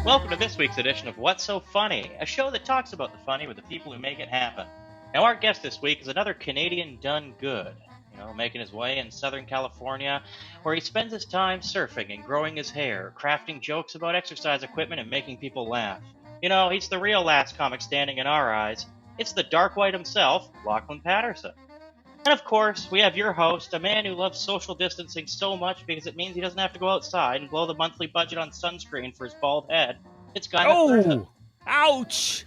Welcome to this week's edition of What's So Funny, a show that talks about the funny with the people who make it happen. Now, our guest this week is another Canadian done good, making his way in Southern California, where he spends his time surfing and growing his hair, crafting jokes about exercise equipment and making people laugh. He's the real last comic standing in our eyes. It's the dark white himself, Lachlan Patterson. And of course, we have your host, a man who loves social distancing so much because it means he doesn't have to go outside and blow the monthly budget on sunscreen for his bald head. It's Guy McPherson. Ouch!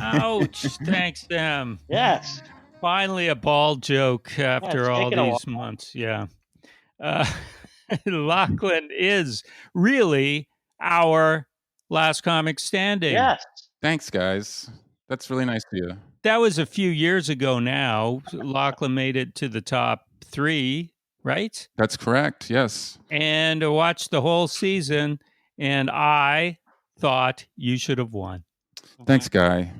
Ouch! Thanks, Sam. Yes. Finally, a bald joke after all these months. Yeah. Lachlan is really our last comic standing. Yes. Thanks, guys. That's really nice of you. That was a few years ago now. Lachlan made it to the top 3, right? That's correct, yes. And I watched the whole season, and I thought you should have won. Thanks, Guy.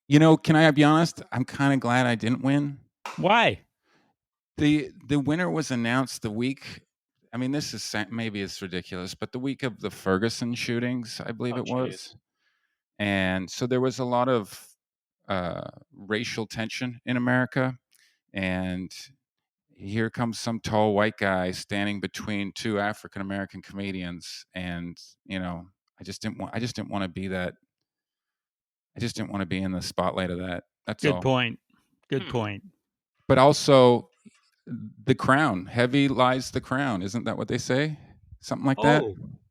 Can I be honest? I'm kind of glad I didn't win. Why? The winner was announced the week. I mean, this is maybe it's ridiculous, but the week of the Ferguson shootings, I believe it was. And so there was a lot of racial tension in America, and here comes some tall white guy standing between 2 African American comedians, and I just didn't want to be that. I just didn't want to be in the spotlight of that. That's all. Good point. But also, the crown. Heavy lies the crown. Isn't that what they say? Something like that.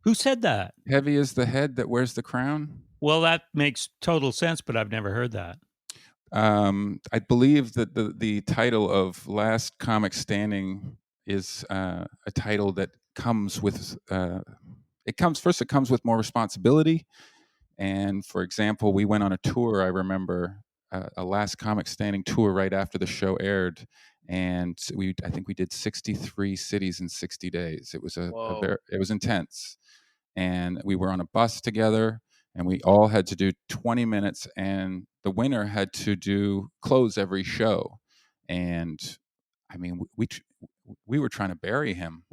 Who said that? Heavy is the head that wears the crown. Well, that makes total sense, but I've never heard that. I believe that the title of Last Comic Standing is a title that comes with it comes with more responsibility. And for example, we went on a tour. I remember a Last Comic Standing tour right after the show aired, and I think we did 63 cities in 60 days. It was it was intense, and we were on a bus together. And we all had to do 20 minutes, and the winner had to close every show. And I mean, we were trying to bury him.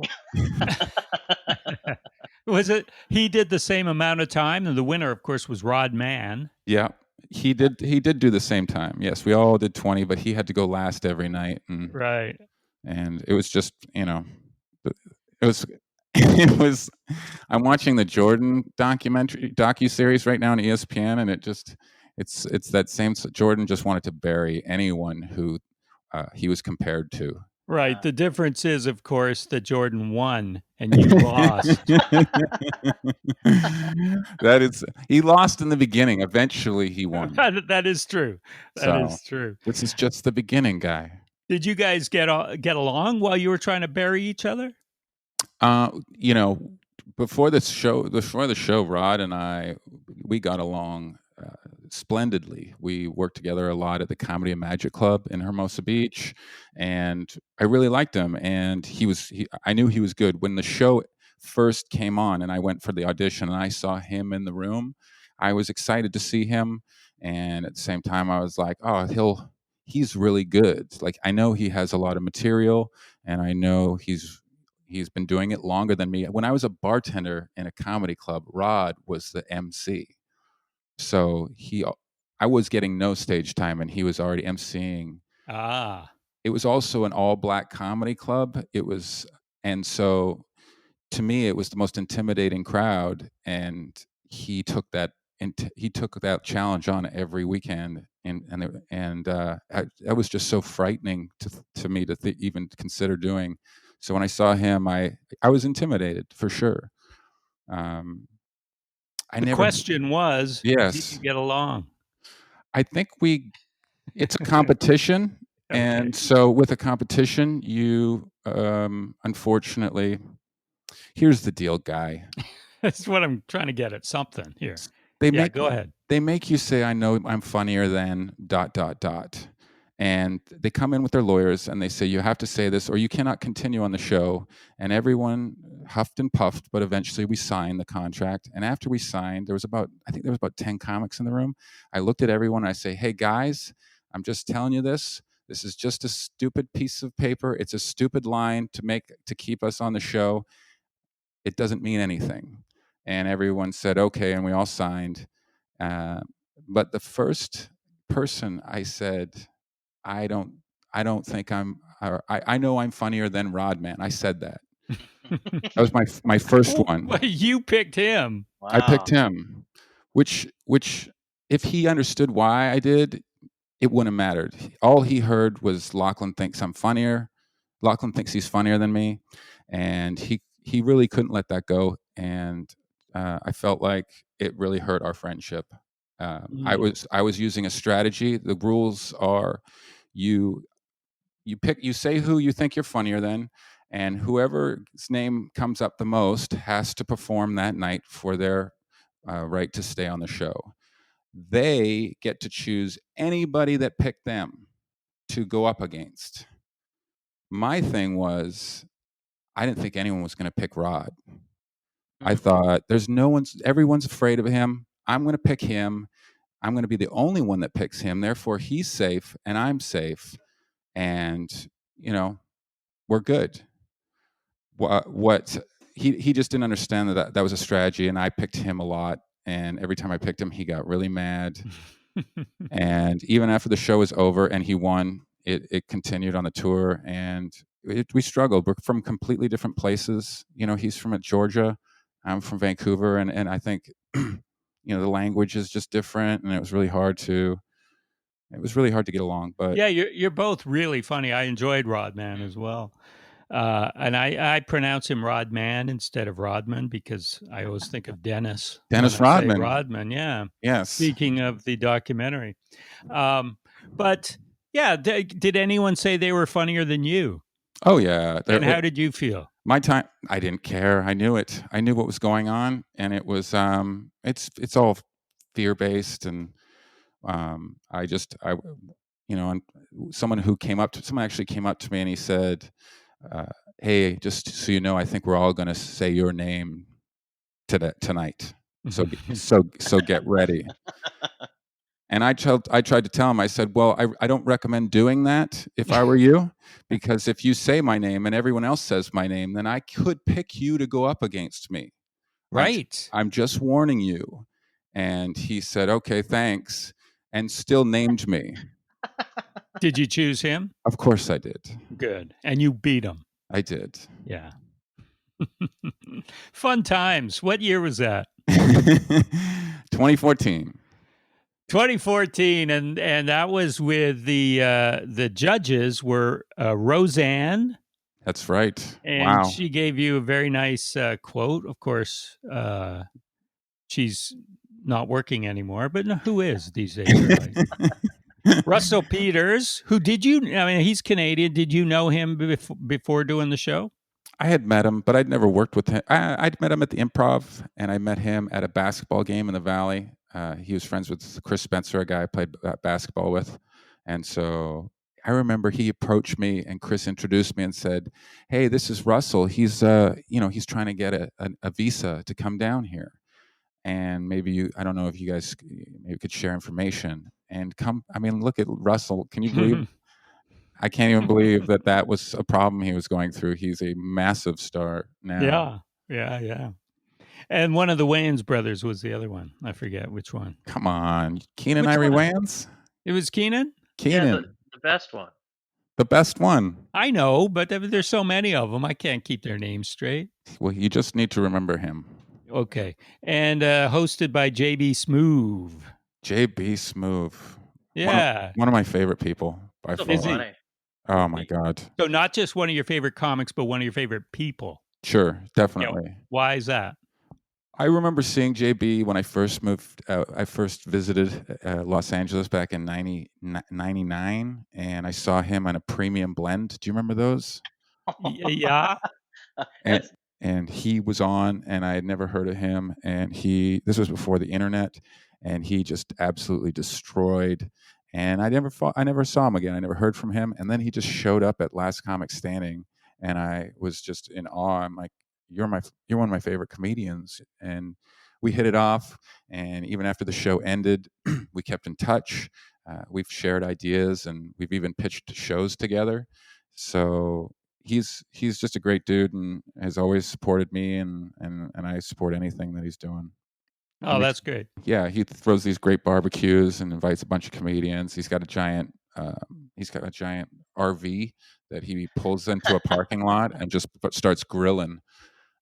Was it? He did the same amount of time, and the winner, of course, was Rod Mann. Yeah, he did. He did do the same time. Yes, we all did 20, but he had to go last every night. Right. And it was just, it was. I'm watching the Jordan docuseries right now on ESPN, and it's that same Jordan just wanted to bury anyone who he was compared to. Right. The difference is, of course, that Jordan won and you lost. He lost in the beginning. Eventually, he won. That is true. That is true. This is just the beginning, Guy. Did you guys get along while you were trying to bury each other? Before the show, Rod and I, we got along splendidly. We worked together a lot at the Comedy and Magic Club in Hermosa Beach, and I really liked him. And I knew he was good. When the show first came on and I went for the audition and I saw him in the room, I was excited to see him. And at the same time, I was like, oh, he's really good. Like, I know he has a lot of material, and I know he's been doing it longer than me. When I was a bartender in a comedy club, Rod was the MC. So I was getting no stage time, and he was already MCing. It was also an all-black comedy club. And so to me, it was the most intimidating crowd, and he took that challenge on every weekend, and that was just so frightening to me to even consider doing. So when I saw him, I was intimidated for sure. The question was, yes, did you get along? I think it's a competition. Okay. And so with a competition, you, unfortunately, here's the deal, Guy. That's what I'm trying to get at, something here. Go ahead. They make you say, I know I'm funnier than ... And they come in with their lawyers and they say, you have to say this or you cannot continue on the show. And everyone huffed and puffed, but eventually we signed the contract. And after we signed, there was about 10 comics in the room. I looked at everyone and I say, hey guys, I'm just telling you this. This is just a stupid piece of paper. It's a stupid line to keep us on the show. It doesn't mean anything. and everyone said okay, and we all signed. But the first person I said, I don't I don't think I know I'm funnier than Rodman. I said that. That was my first Well, one. you picked him. I picked Wow. him, which if he understood why I did, it wouldn't have mattered. All he heard was Lachlan thinks I'm funnier. Lachlan thinks he's funnier than me, and he really couldn't let that go. And I felt like it really hurt our friendship. Mm. I was using a strategy. The rules are you you say who you think you're funnier than, and whoever's name comes up the most has to perform that night for their right to stay on the show. They get to choose anybody that picked them to go up against. My thing was, I didn't think anyone was going to pick Rod. I Hmm. thought everyone's afraid of him. I'm going to pick him. I'm going to be the only one that picks him. Therefore, he's safe and I'm safe. And, you know, we're good. What he just didn't understand that was a strategy, and I picked him a lot. And every time I picked him, he got really mad. And even after the show was over and he won, it continued on the tour, and we struggled. We're from completely different places. You know, he's from Georgia, I'm from Vancouver, and I think the language is just different, and it was really hard to get along. But Yeah, you're both really funny. I enjoyed Rodman as well. And I pronounce him Rodman instead of Rodman because I always think of Dennis when Dennis I say Rodman, Rodman. Yeah. yes, Speaking of the documentary. Um, but yeah, did anyone say they were funnier than you? oh yeah, And how did you feel? my time, I didn't care. I knew it. I knew what was going on, and it was it's all fear based. And I just I and someone actually came up to me and he said, hey, just so you know, I think we're all going to say your name tonight, so get ready. And I tried to tell him, I said, well, I don't recommend doing that if I were you, because if you say my name and everyone else says my name, then I could pick you to go up against me. Right. I'm just warning you. And he said, okay, thanks, and still named me. Did you choose him? Of course I did. Good. And you beat him. I did. Yeah. Fun times. What year was that? 2014. 2014, and that was with the judges were Roseanne, That's right. and Wow. she gave you a very nice quote. Of course, she's not working anymore, but who is these days, really? Russell Peters, who did you? I mean, he's Canadian. Did you know him before doing the show? I had met him, but I'd never worked with him. I'd met him at the Improv, and I met him at a basketball game in the Valley. He was friends with Chris Spencer, a guy I played basketball with. And so I remember he approached me, and Chris introduced me and said, hey, this is Russell. He's he's trying to get a visa to come down here. And maybe I don't know if you guys maybe could share information and come. I mean, look at Russell. Can you believe? I can't even believe that was a problem he was going through. He's a massive star now. Yeah, yeah, yeah. And one of the Wayans brothers was the other one. I forget which one. Come on, Keenan Which Ivory one? Wayans? It was Keenan. Yeah, Keenan, the best one. the best one. I know, but there's so many of them. I can't keep their names straight. Well, you just need to remember him. Okay. And hosted by JB Smoove. JB Smoove. Yeah. One of my favorite people by So far. Is he? funny. Oh my God. So not just one of your favorite comics, but one of your favorite people. Sure, You know, definitely. why is that? I remember seeing JB when I first moved. I first visited Los Angeles back in 99, and I saw him on a premium blend. Do you remember those? Yeah. and That's and he was on, and I had never heard of him, and this was before the internet, and he just absolutely destroyed. And I never saw him again. I never heard from him, and then he just showed up at Last Comic Standing, and I was just in awe. I'm like, you're one of my favorite comedians. And we hit it off, and even after the show ended, we kept in touch. We've shared ideas, and we've even pitched shows together. So he's just a great dude and has always supported me, and I support anything that he's doing. Oh, that's great. Yeah, he throws these great barbecues and invites a bunch of comedians. He's got a giant RV that he pulls into a parking lot and just starts grilling,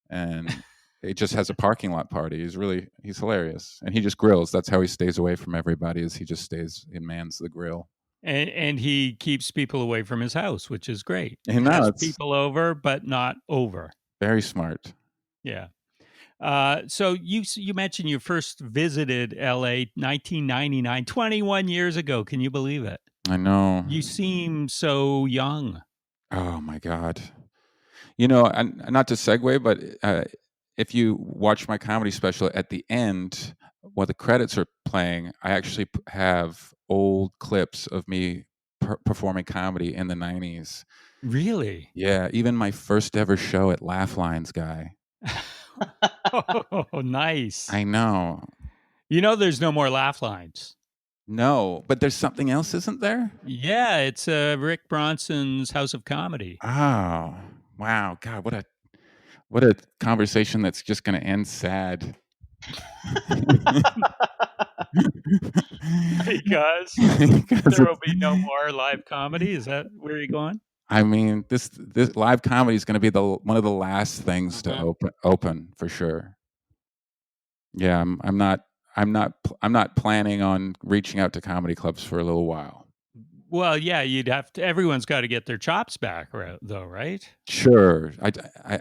and it just has a parking lot party. He's hilarious, and he just grills. That's how he stays away from everybody. Is he just stays and mans the grill. And he keeps people away from his house, which is great. And now Has it's people over, but not over. very smart. Yeah. So you mentioned you first visited LA 1999, 21 years ago. Can you believe it? I know. You seem so young. Oh my God. And not to segue, but if you watch my comedy special at the end, while the credits are playing, I actually have old clips of me performing comedy in the 90s. Really? Yeah, even my first ever show at Laugh Lines, guy. Oh, nice. I know. There's no more Laugh Lines. No, but there's something else, isn't there? Yeah, it's Rick Bronson's House of Comedy. Oh, wow. God, what a conversation that's just going to end sad. Because there will be no more live comedy. Is that where you're going? I mean, this live comedy is going to be one of the last things to open for sure. Yeah, I'm not planning on reaching out to comedy clubs for a little while. Well, yeah, you'd have to. Everyone's got to get their chops back, though, right? Sure,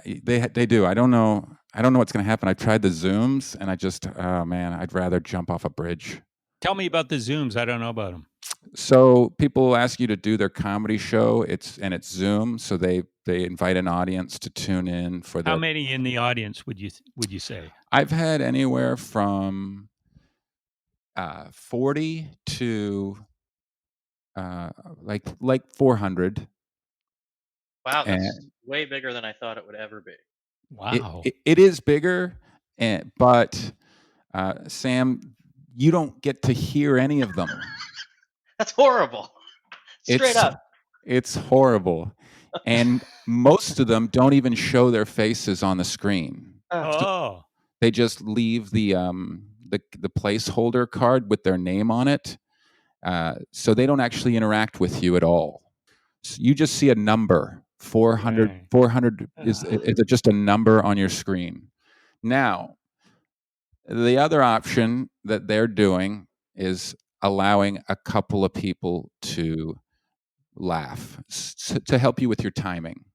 they do. I don't know what's going to happen. I've tried the Zooms, and oh man, I'd rather jump off a bridge. Tell me about the Zooms. I don't know about them. So people ask you to do their comedy show. It's Zoom, so they invite an audience to tune in for. How many in the audience would you say? I've had anywhere from 40 to like 400. Wow, that's way bigger than I thought it would ever be. Wow, it is bigger, but Sam, you don't get to hear any of them. That's horrible. Straight up. It's horrible. And most of them don't even show their faces on the screen. Oh. They just leave the placeholder card with their name on it. So they don't actually interact with you at all. So you just see a number. 400. Right. 400 is just a number on your screen. Now, the other option that they're doing is allowing a couple of people to laugh to help you with your timing,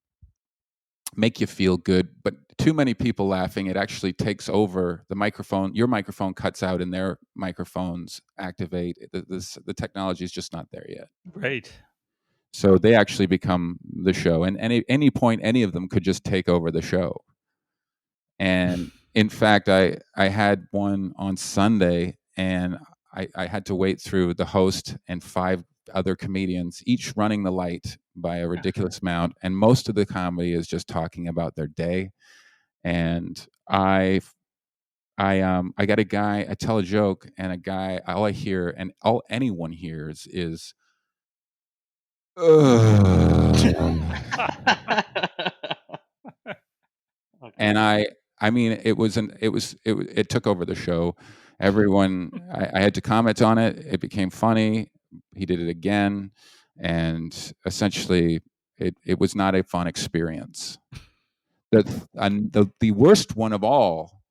make you feel good. But too many people laughing, it actually takes over the microphone. Your microphone cuts out and their microphones activate. The technology is just not there yet. Right. So they actually become the show, and any point, any of them could just take over the show. And in fact, I had one on Sunday, and I had to wait through the host and 5 other comedians, each running the light by a ridiculous amount. And most of the comedy is just talking about their day. And I got a guy, I tell a joke, and a guy, all I hear, and all anyone hears is, and I mean, it took over the show. Everyone, I had to comment on it. It became funny. He did it again, and essentially, it was not a fun experience. The worst one of all,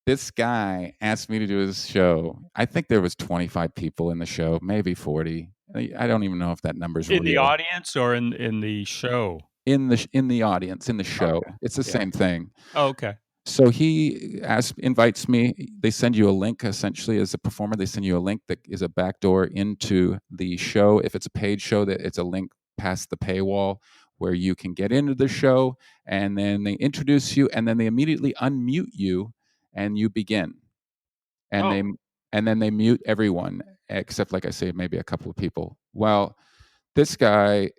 this guy asked me to do his show. I think there was 25 people in the show, maybe 40. I don't even know if that number's in real. the audience or in the show. In the audience, in the show. Okay. It's the same thing. Oh, okay. So he invites me. They send you a link, essentially, as a performer. They send you a link that is a backdoor into the show. If it's a paid show, that it's a link past the paywall where you can get into the show, and then they introduce you, and then they immediately unmute you, and you begin. And then they mute everyone except, like I say, maybe a couple of people. Well, this guy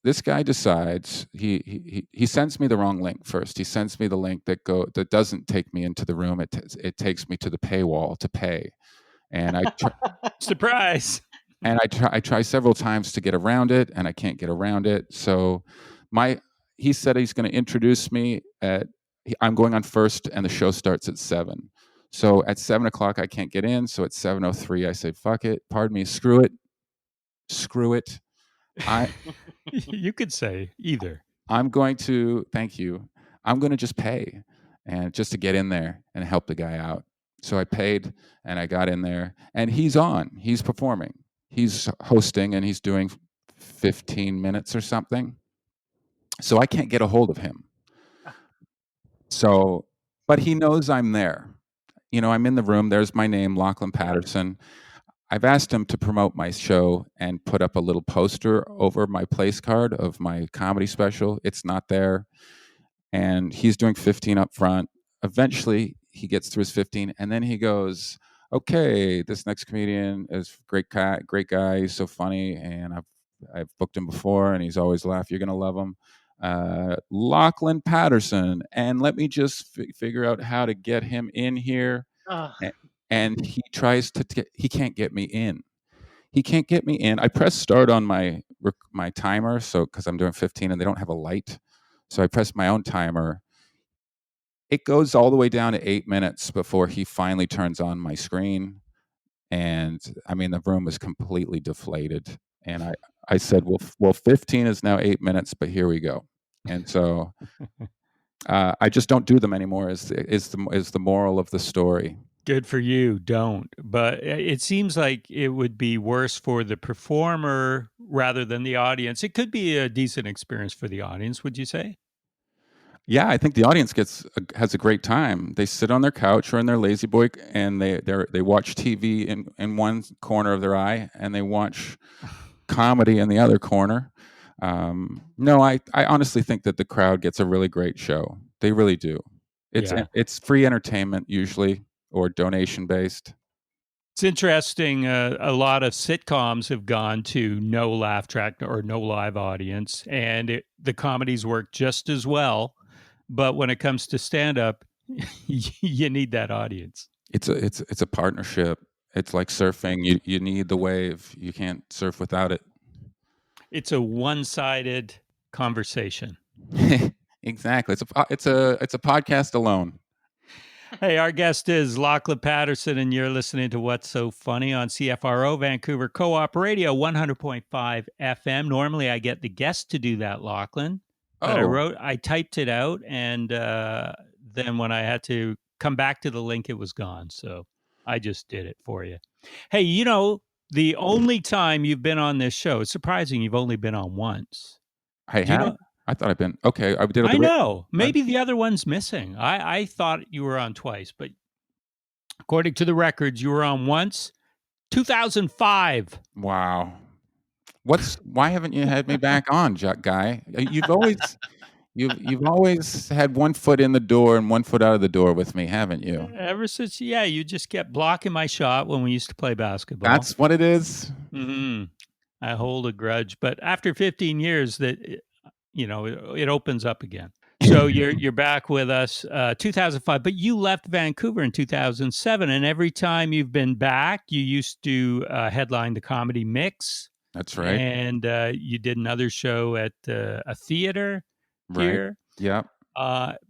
decides he sends me the wrong link first. He sends me the link that doesn't take me into the room. It takes me to the paywall to pay, and I surprise. And I try several times to get around it, and I can't get around it. So he said he's going to introduce me I'm going on first, and the show starts at 7. So at 7:00 I can't get in. So at 7:03 I say, fuck it, pardon me, screw it. I You could say either. I'm going to thank you. I'm going to just pay, and just to get in there and help the guy out. So I paid, and I got in there, and he's performing, he's hosting, and he's doing 15 minutes or something. So I can't get a hold of him. So, but he knows I'm there. I'm in the room. There's my name, Lachlan Patterson. I've asked him to promote my show and put up a little poster over my place card of my comedy special. It's not there. And he's doing 15 up front. Eventually, he gets through his 15, and then he goes, "Okay, this next comedian is great guy. He's so funny, and I've booked him before, and he's always laugh. You're gonna love him, Lachlan Patterson." And let me just figure out how to get him in here. Ugh. And he tries to he can't get me in. He can't get me in. I press start on my timer, so because I'm doing 15 and they don't have a light, so I press my own timer. It goes all the way down to 8 minutes before he finally turns on my screen, and I mean the room is completely deflated. And I said, well, 15 is now 8 minutes, but here we go. And so I just don't do them anymore. Is the moral of the story? Good for you. Don't. But it seems like it would be worse for the performer rather than the audience. It could be a decent experience for the audience, would you say? Yeah, I think the audience has a great time. They sit on their couch or in their lazy boy, and they watch TV in one corner of their eye, and they watch comedy in the other corner. No, I honestly think that the crowd gets a really great show. They really do. It's free entertainment usually, or donation based. It's interesting. A lot of sitcoms have gone to no laugh track or no live audience, and the comedies work just as well. But when it comes to stand up, you need that audience. It's a partnership. It's like surfing. You need the wave. You can't surf without it. It's a one-sided conversation. Exactly. It's a podcast alone. Hey, our guest is Lachlan Patterson, and you're listening to What's So Funny on CFRO Vancouver Co-op Radio 100.5 FM. Normally, I get the guest to do that, Lachlan. But I typed it out, and then when I had to come back to the link, it was gone. So I just did it for you. Hey, the only time you've been on this show, it's surprising you've only been on once. I have? I thought I've been okay. I know. Maybe the other one's missing. I thought you were on twice, but according to the records, you were on once. 2005. Wow. Why haven't you had me back on, guy? You've always had one foot in the door and one foot out of the door with me, haven't you? Ever since, you just kept blocking my shot when we used to play basketball. That's what it is. Mm-hmm. I hold a grudge, but after 15 years, it opens up again. So you're back with us, 2005, but you left Vancouver in 2007, and every time you've been back, you used to headline the Comedy Mix. That's right. And you did another show at a theater here. Right. Yeah.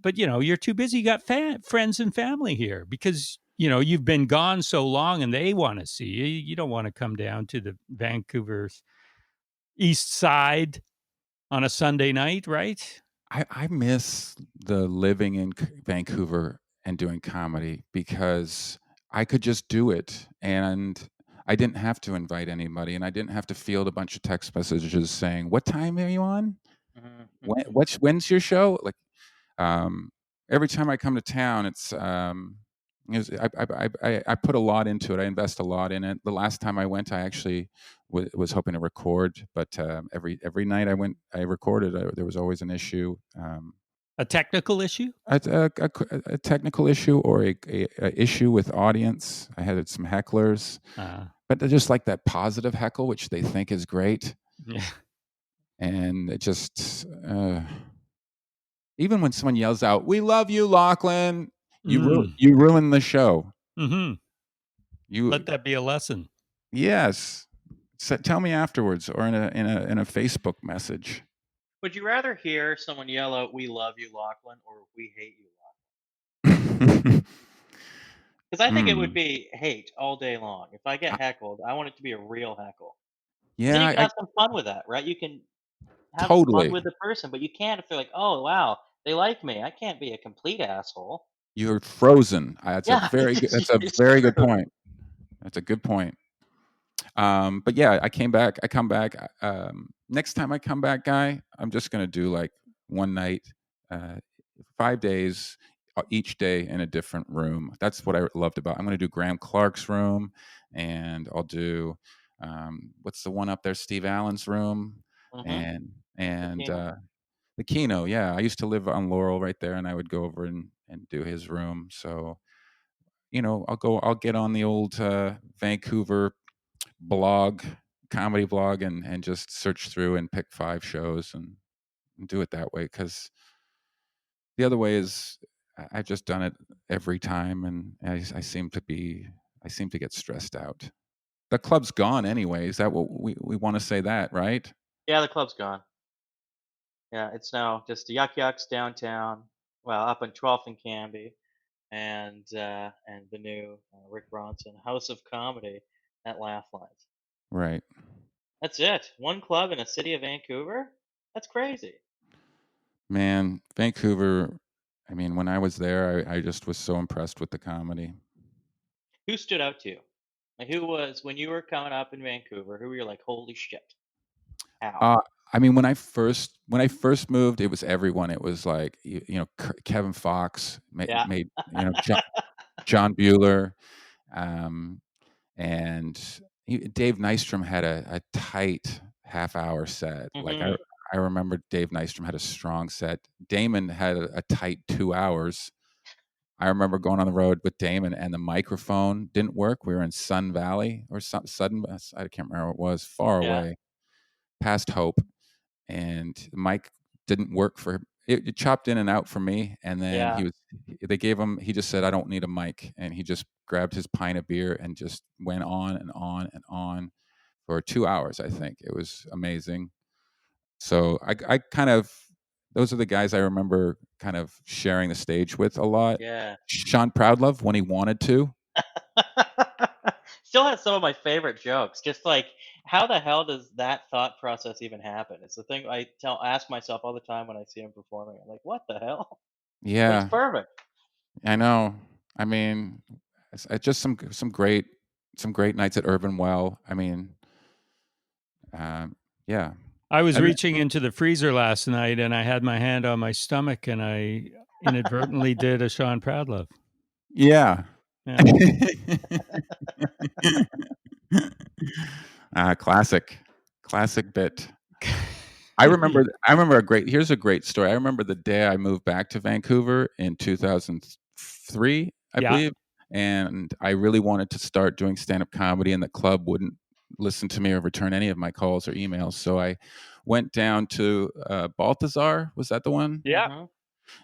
But you're too busy. You got friends and family here because you've been gone so long, and they want to see you. You don't want to come down to the Vancouver's East Side on a Sunday night, right? I miss the living in Vancouver and doing comedy because I could just do it, and I didn't have to invite anybody, and I didn't have to field a bunch of text messages saying, "What time are you on? When's your show?" Like every time I come to town, it's I put a lot into it. I invest a lot in it. The last time I went, I actually was hoping to record, but every night I recorded. There was always an issue. A technical issue? A technical issue or a issue with audience. I had some hecklers, but they're just like that positive heckle, which they think is great. Yeah. And it just, even when someone yells out, "We love you, Lachlan," you ruin the show. Mm-hmm. Let that be a lesson. Yes. So tell me afterwards, or in a Facebook message. Would you rather hear someone yell out, "We love you, Lachlan," or "We hate you, Lachlan"? Because I think it would be hate all day long. If I get heckled, I want it to be a real heckle. Then you Yeah, can have some fun with that, right? You can have fun totally. with the person, but you can't if they're like, "Oh, wow, they like me." I can't be a complete asshole. You're frozen. That's a Yeah, very good. That's a it's very good true. point. That's a good point. But yeah, I came back. I come back. Next time I come back, Guy, I'm just gonna do like one night, uh, 5 days, each day in a different room. That's what I loved about. I'm gonna do Graham Clark's room, and I'll do what's the one up there, Steve Allen's room, Mm-hmm. and Keno. the Keno. Yeah, I used to live on Laurel right there, and I would go over and do his room. So I'll get on the old Vancouver blog, comedy blog, and just search through and pick 5 shows and do it that way. Because the other way is I've just done it every time, and I seem to get stressed out. The club's gone anyway. Is that what we want to say that, right? Yeah, the club's gone. Yeah, it's now just the Yuck Yucks downtown. Well, up on 12th and Canby, and the new Rick Bronson House of Comedy at Laugh Lines. Right. That's it. One club in a city of Vancouver. That's crazy. Man, Vancouver, I mean, when I was there, I just was so impressed with the comedy. Who stood out to you? Like, who was when you were coming up in Vancouver? Who were you like, holy shit? How? Uh, I mean, when I first moved, it was everyone. It was like Kevin Fox Yeah. made John Bueller, um, and Dave Nystrom had a tight half-hour set. Like I Hmm. I remember Dave Nystrom had a strong set. Damon had a tight 2 hours. I remember going on the road with Damon, and the microphone didn't work. We were in Sun Valley or Sudden. I can't remember what it was. Far Yeah. away, past Hope, and the mic didn't work for him. It chopped in and out for me, and then Yeah. they gave him, he just said, "I don't need a mic," and he just grabbed his pint of beer and just went on and on and on for 2 hours. I think it was amazing. So I kind of, those are the guys I remember kind of sharing the stage with a lot. Yeah. Sean Proudlove when he wanted to. Still has some of my favorite jokes. Just like, how the hell does that thought process even happen? It's the thing ask myself all the time when I see him performing. I'm like, what the hell? But it's Yeah, perfect. I know. I mean, it's just some great nights at Urban Well. I mean, yeah. I was And reaching into the freezer last night and I had my hand on my stomach and I inadvertently did a Sean Proudlove. yeah. Yeah. Classic bit. I remember here's a great story. I remember the day I moved back to Vancouver in 2003, I Yeah. believe, and I really wanted to start doing stand-up comedy, and the club wouldn't listen to me or return any of my calls or emails. So I went down to Balthazar. Was that the one? Yeah. Hmm.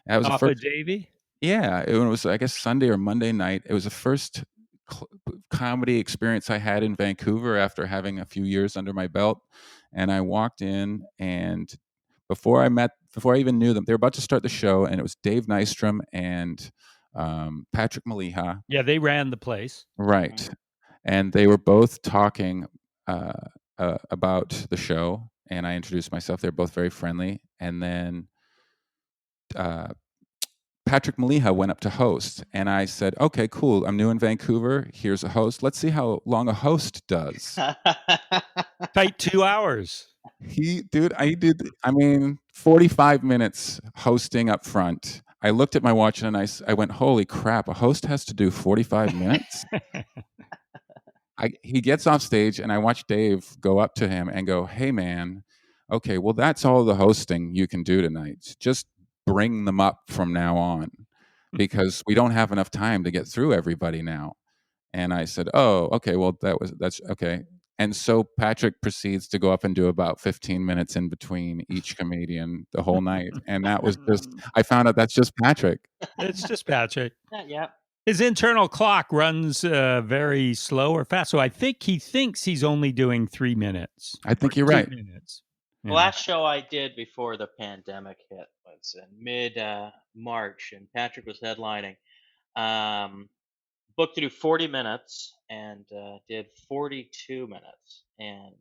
That was the Off of first. Davy. Yeah, it was, I guess, Sunday or Monday night. It was the first cl comedy experience I had in Vancouver after having a few years under my belt, and I walked in, and before I even knew them, they were about to start the show, and it was Dave Nystrom and, Patrick Maliha. Yeah, they ran the place. Right, and they were both talking, uh, about the show, and I introduced myself. They're both very friendly, and then, uh Patrick Maliha went up to host, and I said, "Okay, cool. I'm new in Vancouver. Here's a host. Let's see how long a host does." Tight 2 hours. I mean, 45 minutes hosting up front. I looked at my watch and I went, "Holy crap! A host has to do 45 minutes." He gets off stage, and I watch Dave go up to him and go, "Hey, man. Okay, well, that's all the hosting you can do tonight. Just bring them up from now on, because we don't have enough time to get through everybody now." And I said, "Oh, okay. Well, that's okay." And so Patrick proceeds to go up and do about 15 minutes in between each comedian the whole night. And that was just, I found out that's just Patrick. It's just Patrick. Yeah. His internal clock runs very slow or fast. So I think he thinks he's only doing 3 minutes. I think Or you're 2 right. minutes. The last show I did before the pandemic hit was in mid March, and Patrick was headlining. Booked to do 40 minutes and did 42 minutes, and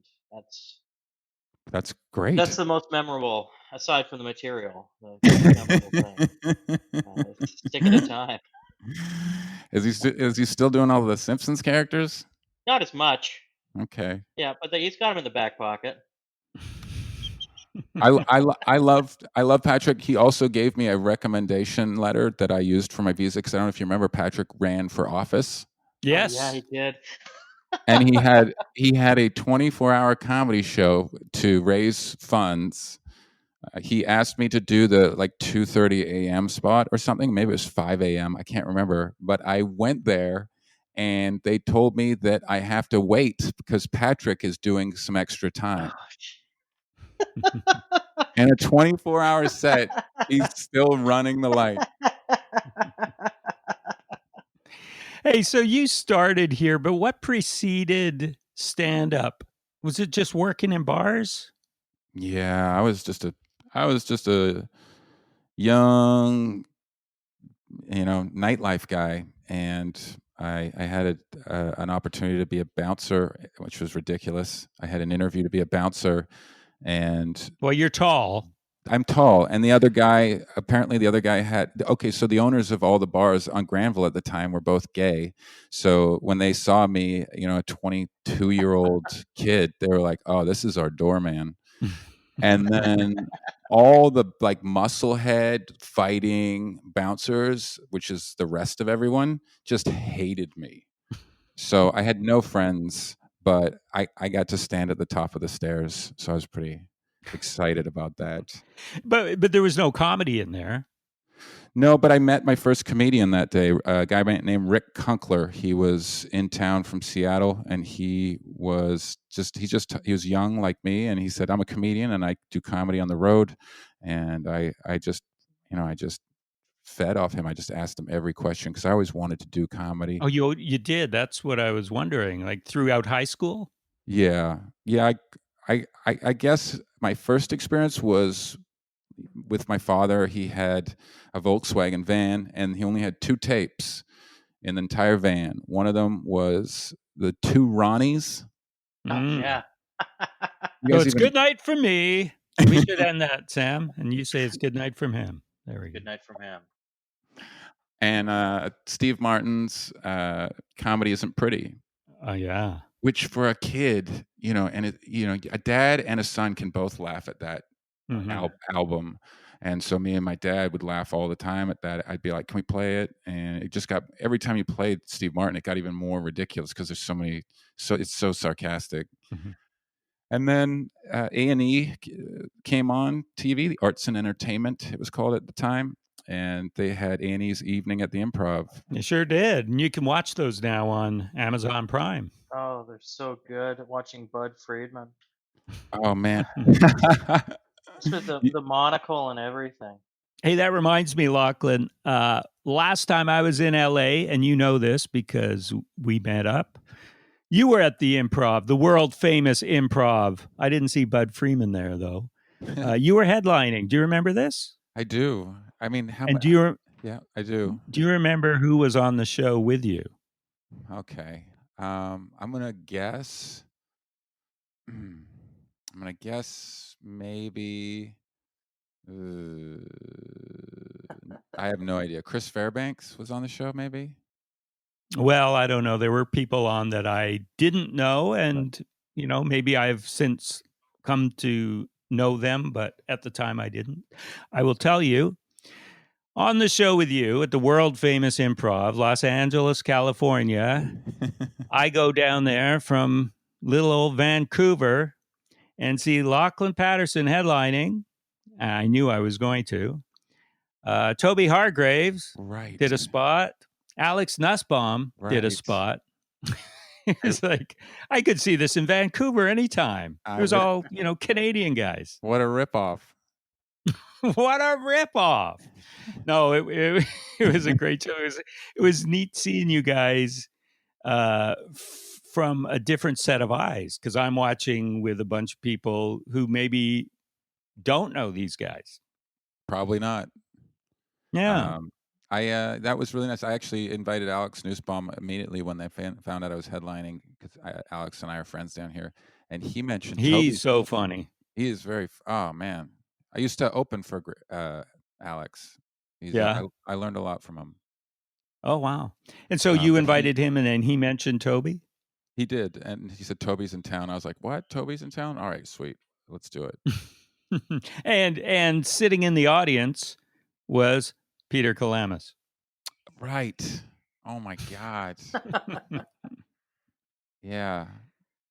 That's great. that's the most memorable, aside from the material. The most memorable thing. Sticking to time. Is he still doing all the Simpsons characters? Not as much. Okay. Yeah, but he's got him in the back pocket. I love Patrick. He also gave me a recommendation letter that I used for my visa, because I don't know if you remember, Patrick ran for office. Yes. Oh, yeah, he did. And he had a 24-hour comedy show to raise funds. He asked me to do the 2:30 a.m. spot or something. Maybe it was 5 a.m. I can't remember. But I went there, and they told me that I have to wait because Patrick is doing some extra time. And a 24-hour set, he's still running the light. Hey, so you started here, but what preceded stand-up? Was it just working in bars? Yeah, I was just a young, nightlife guy, and I had an opportunity to be a bouncer, which was ridiculous. I had an interview to be a bouncer, and Well, you're tall. I'm tall, and the other guy had, okay, so the owners of all the bars on Granville at the time were both gay. So when they saw me, a 22-year-old kid, they were like, "Oh, this is our doorman." And then all the musclehead fighting bouncers, which is the rest of everyone, just hated me. So I had no friends, but I got to stand at the top of the stairs. So I was pretty excited about that. But there was no comedy in there. No, but I met my first comedian that day, a guy named Rick Kunkler. He was in town from Seattle, and he was young like me, and he said, "I'm a comedian and I do comedy on the road." And I just fed off him. I just asked him every question because I always wanted to do comedy. Oh, you did. That's what I was wondering. Like throughout high school? Yeah. Yeah, I guess my first experience was with my father. He had a Volkswagen van, and he only had 2 tapes in the entire van. One of them was the 2 Ronnies. Yeah. So it's good night from me. We should end that, Sam. And you say it's good night from him. There we go. Good night from him. And Steve Martin's Comedy Isn't Pretty. Oh, yeah. Which for a kid, a dad and a son can both laugh at that album. And so me and my dad would laugh all the time at that. I'd be like, "Can we play it?" And it just got, every time you played Steve Martin, it got even more ridiculous because there's it's so sarcastic. And then A&E came on TV, the Arts and Entertainment, it was called at the time. And they had A&E's Evening at the Improv. They sure did. And you can watch those now on Amazon Prime. Oh, they're so good. Watching Bud Friedman. Oh, man. Just with the monocle and everything. Hey, that reminds me, Lachlan. Last time I was in LA, and you know this because we met up, you were at the Improv, the world famous Improv. I didn't see Bud Freeman there, though. You were headlining. Do you remember this? I do. I mean, yeah, I do. Do you remember who was on the show with you? Okay. I'm gonna guess. Maybe. I have no idea. Chris Fairbanks was on the show, maybe? Well, I don't know. There were people on that I didn't know, and maybe I've since come to know them, but at the time I didn't. I will tell you, on the show with you at the world famous Improv, Los Angeles, California, I go down there from little old Vancouver and see Lachlan Patterson headlining. I knew I was going to. Toby Hargraves did a spot. Alex Nussbaum did a spot. It's like, I could see this in Vancouver anytime. It was all, Canadian guys. What a ripoff. What a ripoff. No, it was a great show. It was neat seeing you guys from a different set of eyes, because I'm watching with a bunch of people who maybe don't know these guys. Probably not. Yeah. That was really nice. I actually invited Alex Nussbaum immediately when they found out I was headlining, because Alex and I are friends down here, and he mentioned Toby. He's so funny. He is oh man, I used to open for Alex. Yeah. I learned a lot from him. Oh, wow. And so you But invited him, and then he mentioned Toby? He did, and he said Toby's in town. I was like, "What? Toby's in town? All right, sweet, let's do it." and sitting in the audience was Peter Kalamis. Right. Oh my God. Yeah.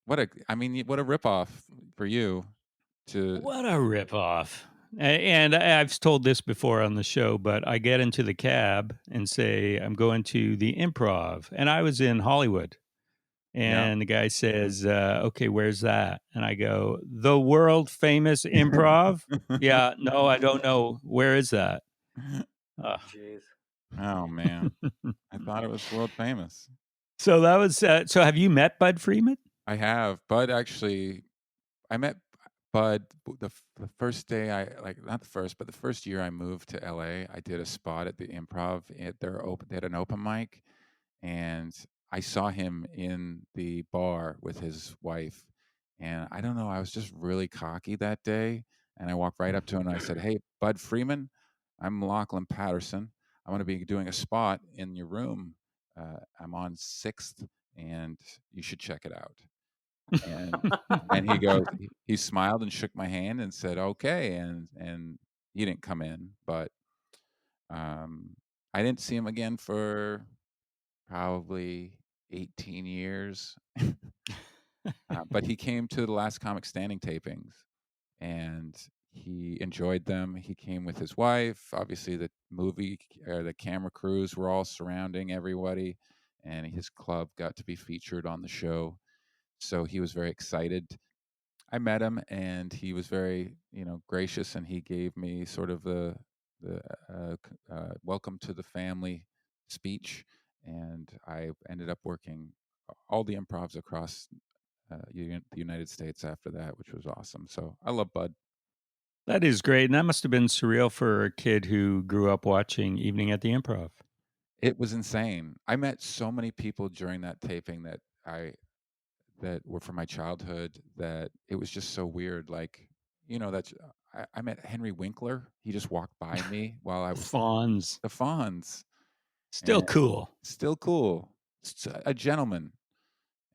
What a ripoff for you. What a ripoff. And I've told this before on the show, but I get into the cab and say, I'm going to the Improv. And I was in Hollywood. Yeah. And the guy says, okay, where's that? And I go, the world famous Improv? Yeah, no, I don't know. Where is that? Jeez. Oh man, I thought it was world famous. So that was, so have you met Bud Freeman? I have, Bud actually. I met Bud the first day not the first, but the first year I moved to LA. I did a spot at the Improv. They had an open mic, and I saw him in the bar with his wife. And I don't know, I was just really cocky that day. And I walked right up to him and I said, "Hey, Bud Freeman, I'm Lachlan Patterson. I'm going to be doing a spot in your room. I'm on 6th, and you should check it out." And he smiled and shook my hand and said, "Okay." And he didn't come in, but I didn't see him again for probably 18 years. But he came to the last Comic Standing tapings, and he enjoyed them. He came with his wife. Obviously, the camera crews were all surrounding everybody, and his club got to be featured on the show. So he was very excited. I met him, and he was very, gracious, and he gave me sort of the welcome to the family speech, and I ended up working all the improvs across the United States after that, which was awesome. So I love Bud. That is great. And that must have been surreal for a kid who grew up watching Evening at the Improv. It was insane. I met so many people during that taping that were from my childhood, that it was just so weird. Like, that's I met Henry Winkler. He just walked by me while I was Fonz. the Fonz. Still And cool. still cool. A gentleman.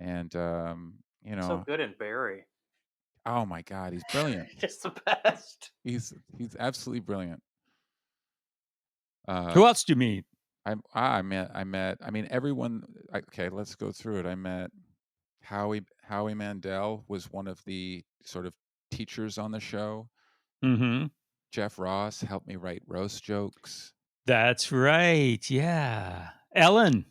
And So good in Barry. oh my God, he's brilliant. Just the best. He's absolutely brilliant. Who else did you meet? I met everyone. Okay, let's go through it. I met Howie Mandel was one of the sort of teachers on the show. Mm-hmm. Jeff Ross helped me write roast jokes. That's right. Yeah. Ellen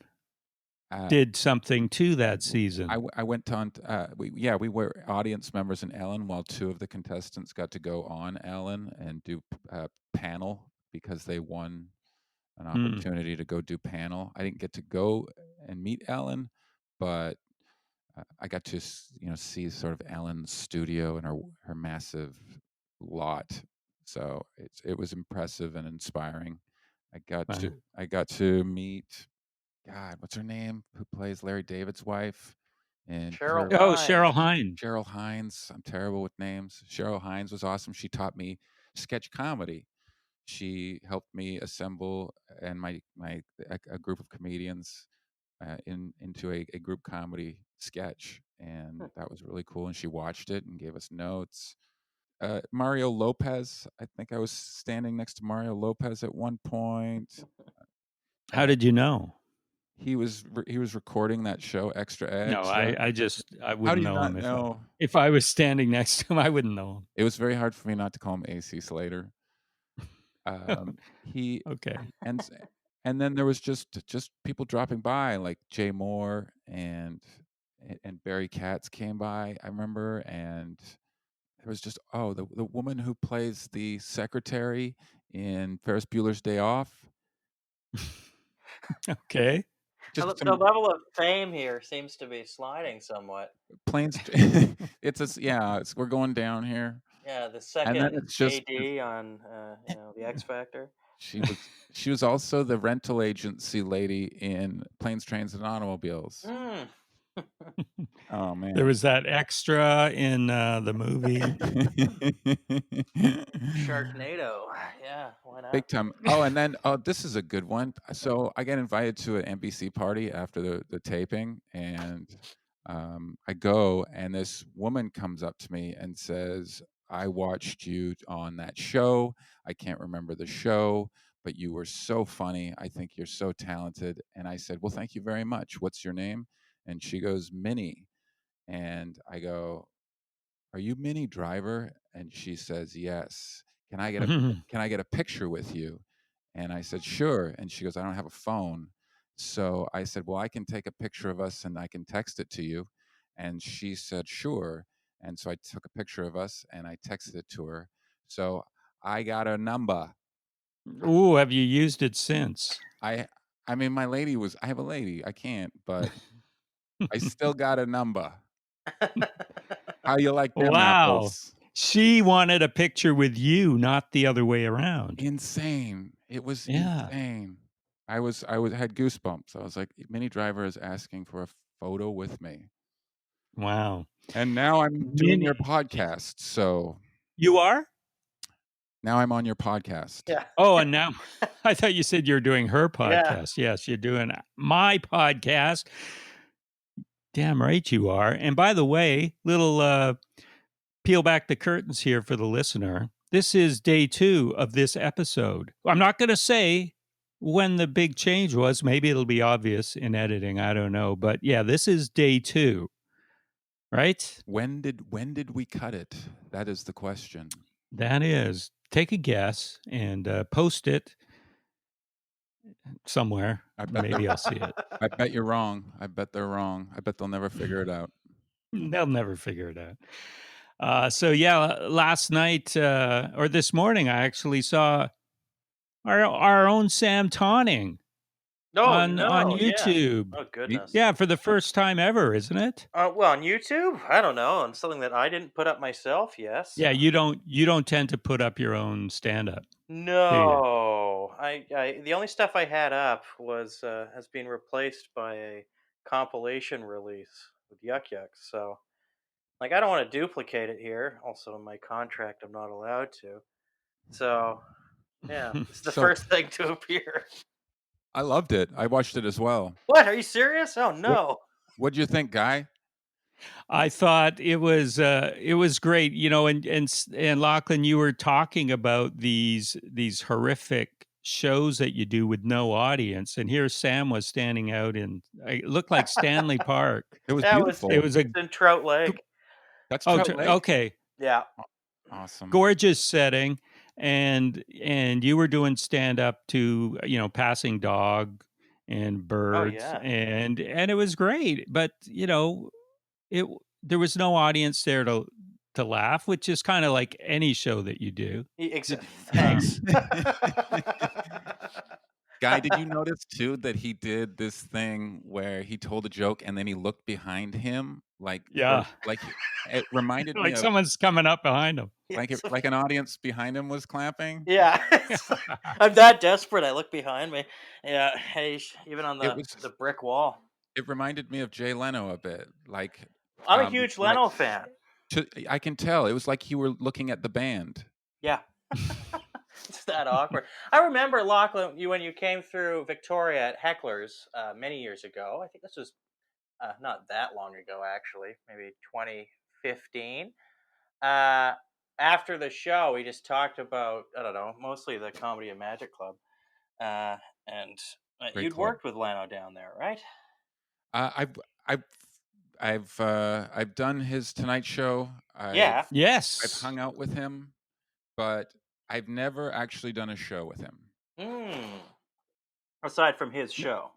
did something too that season. I went on. We were audience members in Ellen, while 2 of the contestants got to go on Ellen and do panel, because they won an opportunity to go do panel. I didn't get to go and meet Ellen, but I got to see sort of Ellen's studio and her massive lot. So it was impressive and inspiring. I got to meet, God, what's her name? Who plays Larry David's wife? And Cheryl Hines. Cheryl Hines. I'm terrible with names. Cheryl Hines was awesome. She taught me sketch comedy. She helped me assemble and a group of comedians into a group comedy sketch, and that was really cool. And she watched it and gave us notes. Mario Lopez. I think I was standing next to Mario Lopez at one point. How did you know? He was recording that show, Extra Edge. No, I wouldn't How do you know not him. know? If I was standing next to him, I wouldn't know him. It was very hard for me not to call him AC Slater. Okay. And then there was just people dropping by, like Jay Moore and Barry Katz came by, I remember, and it was just the woman who plays the secretary in Ferris Bueller's Day Off. Okay. Just the level of fame here seems to be sliding somewhat. We're going down here. Yeah, the And second then it's just AD on the X Factor. she was also the rental agency lady in Planes, Trains, and Automobiles. Mm. Oh man. There was that extra in the movie. Sharknado. Yeah, why not? Big time. Oh, and then this is a good one. So I get invited to an NBC party after the taping, and I go, and this woman comes up to me and says, "I watched you on that show. I can't remember the show, but you were so funny. I think you're so talented." And I said, "Well, thank you very much. What's your name?" And she goes, "Minnie." And I go, "Are you Minnie Driver?" And she says, "Yes. Can I get a picture with you?" And I said, "Sure." And she goes, "I don't have a phone." So I said, "Well, I can take a picture of us and I can text it to you." And she said, "Sure." And so I took a picture of us and I texted it to her. So I got a number. Ooh, have you used it since? I mean, I have a lady. I can't, but I still got a number. How you like them Wow. apples? She wanted a picture with you, not the other way around. Insane. It was Yeah. insane. I had goosebumps. I was like, Minnie Driver is asking for a photo with me. Wow. And now I'm doing your Minnie. podcast. So You are? now I'm on your podcast. Yeah. Oh, and now I thought you said you're doing her Yeah. podcast. Yes, you're doing my podcast. Damn right you are. And by the way, little peel back the curtains here for the listener. This is day 2 of this episode. I'm not going to say when the big change was. Maybe it'll be obvious in editing. I don't know. But yeah, this is day 2, right? When did we cut it? That is the question. That is. Take a guess and post it somewhere. I bet Maybe I'll see it. I bet you're wrong. I bet they're wrong. I bet they'll never figure it out. They'll never figure it out. So yeah, last night or this morning, I actually saw our own Sam Tonning No, on no, yeah. YouTube. Oh goodness. Yeah, for the first time ever, isn't it? Well, on YouTube, I don't know, on something that I didn't put up myself. Yes. Yeah, you don't tend to put up your own stand up. No, I the only stuff I had up was has been replaced by a compilation release with Yuck Yucks. So, like, I don't want to duplicate it here. Also, in my contract, I'm not allowed to. So, yeah, it's the So- first thing to appear. I loved it. I watched it as well. What? Are you serious? Oh no. What'd you think, Guy? I thought it was great, and Lachlan, you were talking about these horrific shows that you do with no audience, and here Sam was standing out it looked like Stanley Park. It was That beautiful. It was a It's in Trout Lake. That's Trout Lake? okay, Yeah. Awesome. gorgeous setting, and you were doing stand up to passing dog and birds, yeah. and it was great, but it there was no audience there to laugh, which is kind of like any show that you do. Thanks. Guy, did you notice too that he did this thing where he told a joke and then he looked behind him Yeah. it reminded me Like of someone's coming up behind him. like an audience behind him was clapping. Yeah, I'm that desperate. I look behind me. Yeah, hey, even on the brick wall. It reminded me of Jay Leno a bit. I'm a huge Leno fan. I can tell. It was like you were looking at the band. Yeah, it's that awkward. I remember Lachlan, when you came through Victoria at Heckler's many years ago. I think this was not that long ago, actually, maybe 2015. After the show, we just talked about, I don't know, mostly the Comedy and Magic Club, and Great you'd club. worked with Leno down there, right? I've done his Tonight Show. Yeah. Yes. I've hung out with him, but I've never actually done a show with him. Aside from his show.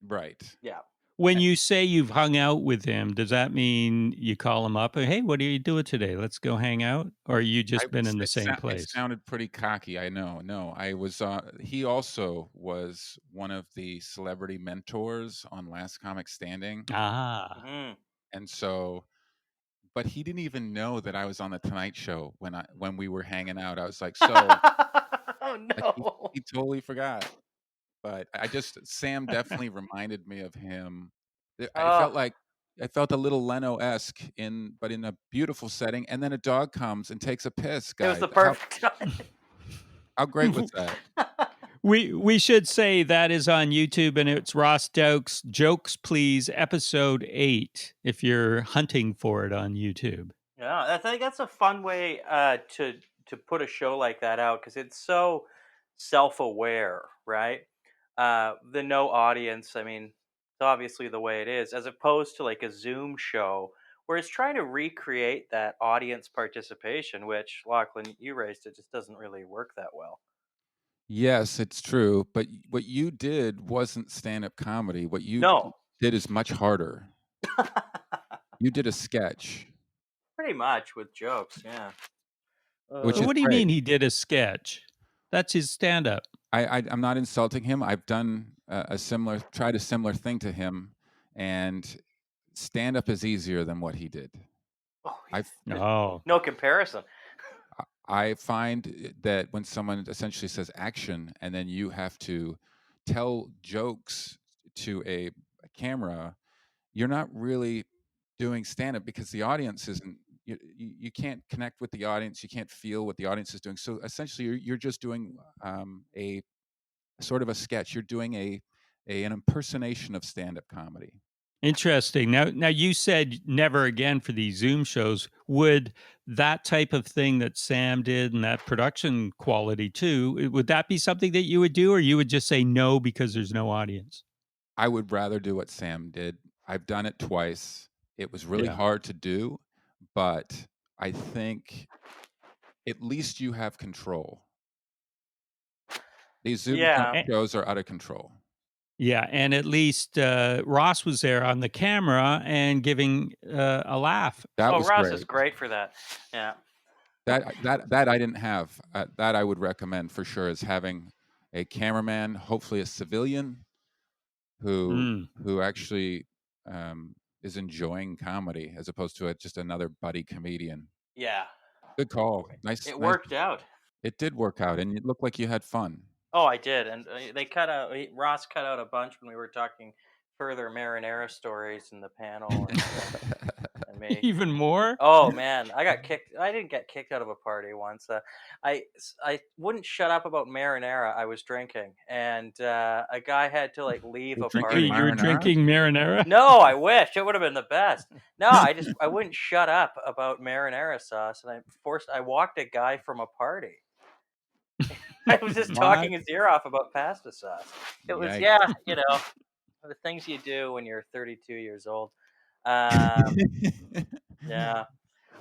Right. Yeah. When you say you've hung out with him, does that mean you call him up? Hey, what are you doing today? Let's go hang out. Or you just been in the same It place? sounded pretty cocky. I know. No, I was. He also was one of the celebrity mentors on Last Comic Standing. Ah. Mhm. And so, but he didn't even know that I was on the Tonight Show when we were hanging out. I was like, so Oh like no. he totally forgot. But Sam definitely reminded me of him. Oh, I felt a little Leno-esque but in a beautiful setting. And then a dog comes and takes a piss, it was guy. the perfect time. How great was that? We should say that is on YouTube, and it's Ross Doakes Jokes Please episode 8 if you're hunting for it on YouTube. Yeah, I think that's a fun way to put a show like that out because it's so self-aware, right? The no audience. I mean, it's obviously the way it is, as opposed to like a Zoom show where it's trying to recreate that audience participation, which Lachlan, you raised, it just doesn't really work that well. Yes, it's true. But what you did wasn't stand-up comedy. What you No, did is much harder. You did a sketch, pretty much with jokes, yeah. which But is what do you great. mean he did a sketch? That's his stand-up. I'm not insulting him. I've done tried a similar thing to him, and stand-up is easier than what he did. Oh, I there's Oh, no comparison. I find that when someone essentially says action, and then you have to tell jokes to a camera, you're not really doing stand-up because the audience isn't. You can't connect with the audience. You can't feel what the audience is doing. So essentially, you're just doing a sort of a sketch. You're doing an impersonation of stand-up comedy. interesting. Now you said never again for these Zoom shows. Would that type of thing that Sam did and that production quality too, would that be something that you would do, or you would just say no because there's no audience? I would rather do what Sam did. I've done it twice. It was really Yeah. hard to do, but I think at least you have control. These Zoom Yeah. shows are out of control. Yeah, and at least Ross was there on the camera and giving a laugh. That Oh, was Ross is great. great for that. Yeah. That I didn't have. That I would recommend for sure is having a cameraman, hopefully a civilian, who Mm. who actually is enjoying comedy as opposed to just another buddy comedian. Yeah. Good call. Nice, It nice. worked out. It did work out, and it looked like you had fun. Oh, I did, and they cut out. Ross cut out a bunch when we were talking further marinara stories in the panel, and me. Even more? Oh man, I got kicked. I didn't get kicked out of a party once. I wouldn't shut up about marinara I was drinking, and a guy had to like leave You're a drinking party. You were marinara? drinking marinara? No, I wish it would have been the best. No, I wouldn't shut up about marinara sauce, and I walked a guy from a party. I was just talking What? his ear off about pasta sauce. It was Yikes. the things you do when you're 32 years old. Um, yeah,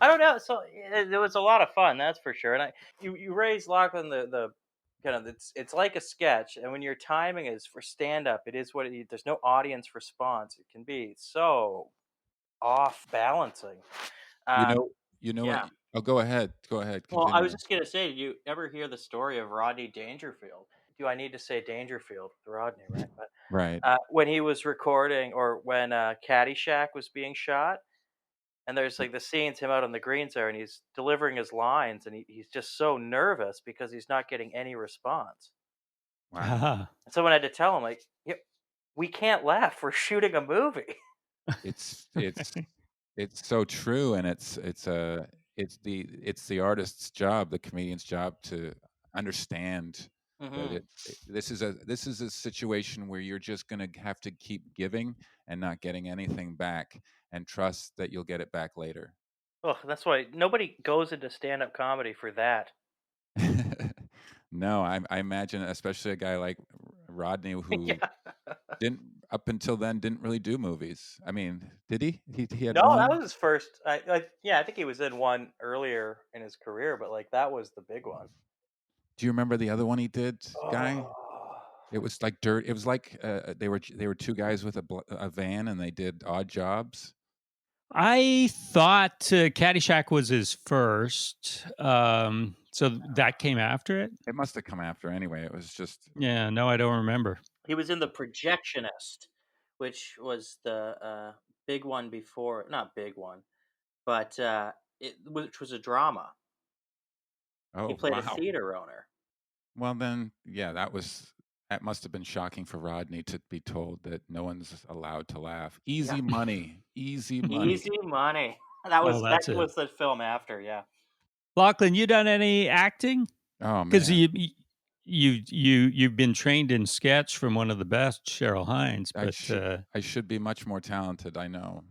I don't know. So it was a lot of fun, that's for sure. And you raised Lachlan the kind of it's like a sketch, and when your timing is for stand up, it is what there's no audience response. It can be so off balancing. You Um, know, you know what? yeah. Oh, go ahead. Go ahead. Well, I was Continue. just gonna say, did you ever hear the story of Rodney Dangerfield? Do I need to say Dangerfield with Rodney, right? But Right. when he was recording, or when Caddyshack was being shot, and there's like the scenes him out on the greens there, and he's delivering his lines, and he's just so nervous because he's not getting any response. Wow. Ah. And someone had to tell him, like, "Yep, we can't laugh. We're shooting a movie." It's it's so true, and it's the artist's job, the comedian's job to understand that Hmm. this is a situation where you're just going to have to keep giving and not getting anything back, and trust that you'll get it back later. Oh, that's why nobody goes into stand-up comedy for that. No, I imagine, especially a guy like Rodney, who Yeah. didn't up until then didn't really do movies. I mean, did he? He had No, that one. was his first. Yeah, I think he was in one earlier in his career, but like that was the big one. Do you remember the other one he did, guy? Oh, It was like dirt. It was like they were two guys with a van, and they did odd jobs. I thought Caddyshack was his first. So that came after it? It must have come after anyway. It was just Yeah, no, I don't remember. he was in The Projectionist, which was the big one before. Not big one. but which was a drama. He Oh, played a wow. theater owner. Well, then, yeah, that must have been shocking for Rodney to be told that no one's allowed to laugh. Easy Yeah. money, easy money. Easy money. Oh, That that's it. was the film after. Yeah. Lachlan, you done any acting? Oh Because man, you've been trained in sketch from one of the best, Cheryl Hines, I should be much more talented. I know.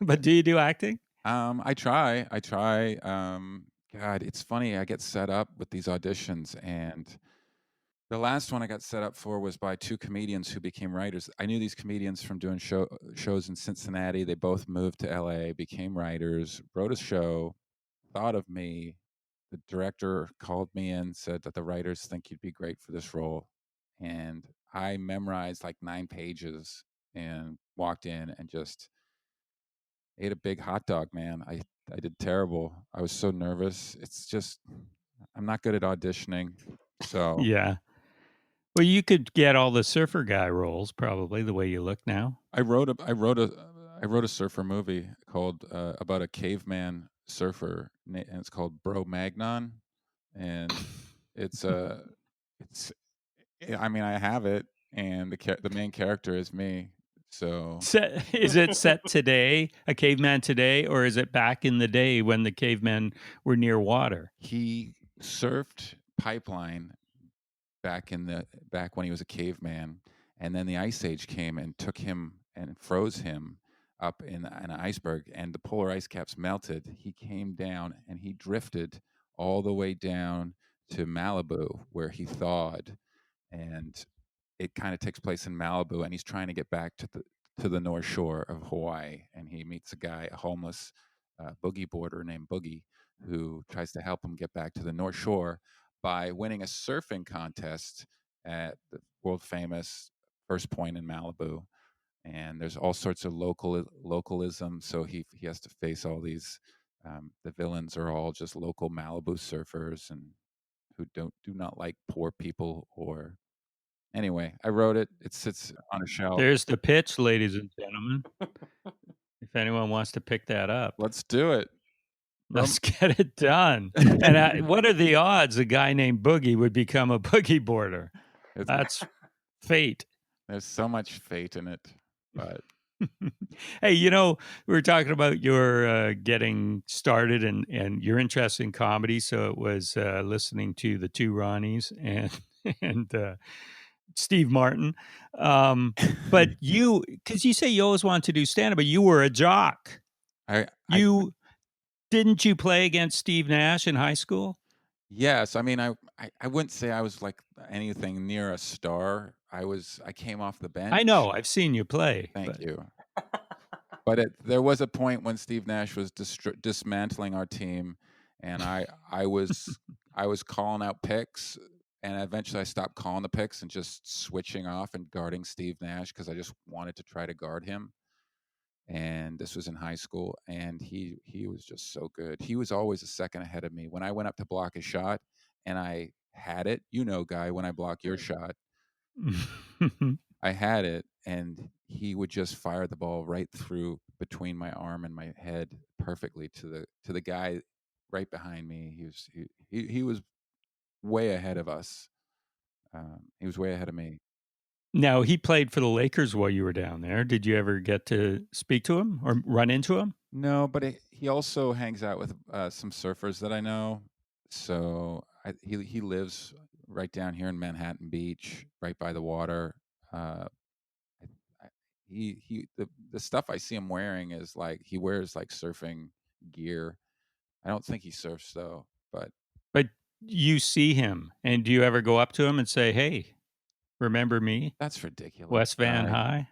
but do you do acting? I try. I try. God, it's funny. I get set up with these auditions, and the last one I got set up for was by two comedians who became writers. I knew these comedians from doing shows in Cincinnati. They both moved to LA, became writers, wrote a show, thought of me. The director called me in, said that the writers think you'd be great for this role. And I memorized like 9 pages and walked in and just ate a big hot dog, man. I did terrible. I was so nervous. It's just I'm not good at auditioning. So Yeah. Well, you could get all the surfer guy roles, probably the way you look now. I wrote a surfer movie called about a caveman surfer, and it's called Bro Magnon, and it's it's I mean I have it, and the main character is me. So Is it set today, a caveman today, or is it back in the day when the cavemen were near water? he surfed pipeline back when he was a caveman, and then the ice age came and took him and froze him up in an iceberg, and the polar ice caps melted. He came down and he drifted all the way down to Malibu where he thawed, and it kind of takes place in Malibu, and he's trying to get back to the North Shore of Hawaii, and he meets a guy, a homeless boogie boarder named Boogie, who tries to help him get back to the North Shore by winning a surfing contest at the world famous First Point in Malibu. And there's all sorts of localism, so he has to face all these. The villains are all just local Malibu surfers and who do not like poor people or anyway, I wrote it. It sits on a shelf. There's the pitch, ladies and gentlemen. If anyone wants to pick that up, Let's do it. let's get it done. And what are the odds a guy named Boogie would become a boogie boarder? That's fate. There's so much fate in it, but Hey, we were talking about your getting started and your interest in comedy. So it was listening to the two Ronnies and and Steve Martin. But because you say you always wanted to do stand up, but you were a jock. I Didn't you play against Steve Nash in high school? yes, I mean I wouldn't say I was like anything near a star. I came off the bench. I know. I've seen you play. Thank but- you. But there was a point when Steve Nash was dismantling our team, and I was calling out picks, and eventually I stopped calling the picks and just switching off and guarding Steve Nash because I just wanted to try to guard him. And this was in high school, and he was just so good. He was always a second ahead of me. When I went up to block a shot, and I had it, Guy, when I block your shot, I had it, and he would just fire the ball right through between my arm and my head perfectly to the guy right behind me. He was way ahead of us. He was way ahead of me. Now, he played for the Lakers while you were down there. Did you ever get to speak to him or run into him? No, but he also hangs out with some surfers that I know. So he lives right down here in Manhattan Beach, right by the water. Uh, I, the stuff I see him wearing is like he wears like surfing gear. I don't think he surfs though, but But you see him, and do you ever go up to him and say, "Hey, remember me, that's ridiculous. West Van High"?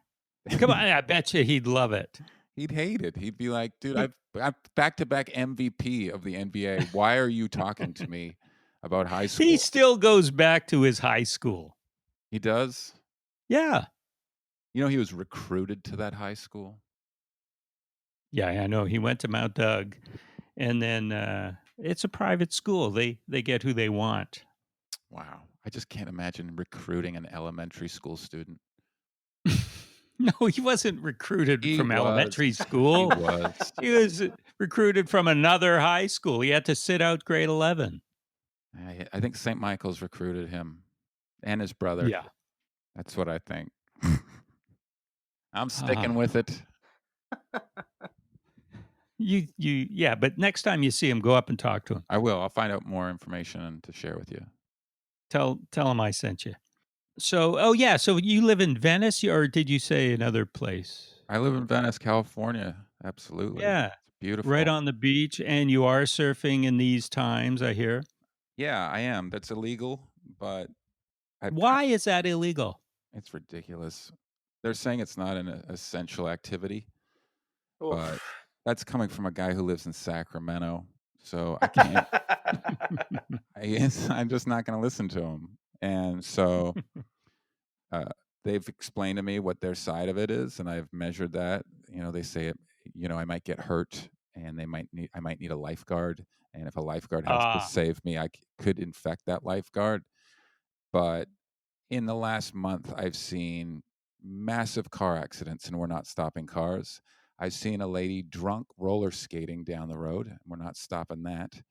Come on, I bet you he'd love it. He'd hate it. He'd be like, "Dude, I'm back-to-back MVP of the NBA. Why are you talking to me about high school?" He still goes back to his high school. He does. Yeah. He was recruited to that high school. Yeah, I know. He went to Mount Doug, and then it's a private school. They get who they want. Wow. I just can't imagine recruiting an elementary school student. No, he wasn't recruited He from was. elementary He school. was. He was recruited from another high school. He had to sit out grade 11. I think St. Michael's recruited him and his brother. Yeah. That's what I think. I'm sticking Ah. with it. Yeah, but next time you see him, go up and talk to him. I will. I'll find out more information to share with you. Tell him I sent you. So, oh yeah, so you live in Venice, or did you say another place? I live in Venice, California. Absolutely. Yeah, It's beautiful. right on the beach, and you are surfing in these times, I hear. Yeah, I am. That's illegal, but Why is that illegal? it's ridiculous. They're saying it's not an essential activity, but that's coming from a guy who lives in Sacramento. So I can't. I'm just not going to listen to him. And so uh, they've explained to me what their side of it is, and I've measured that. They say it. I might get hurt, and I might need a lifeguard, and if a lifeguard has to Ah, save me, could infect that lifeguard. But in the last month, I've seen massive car accidents, and we're not stopping cars. I've seen a lady drunk roller skating down the road, and we're not stopping that.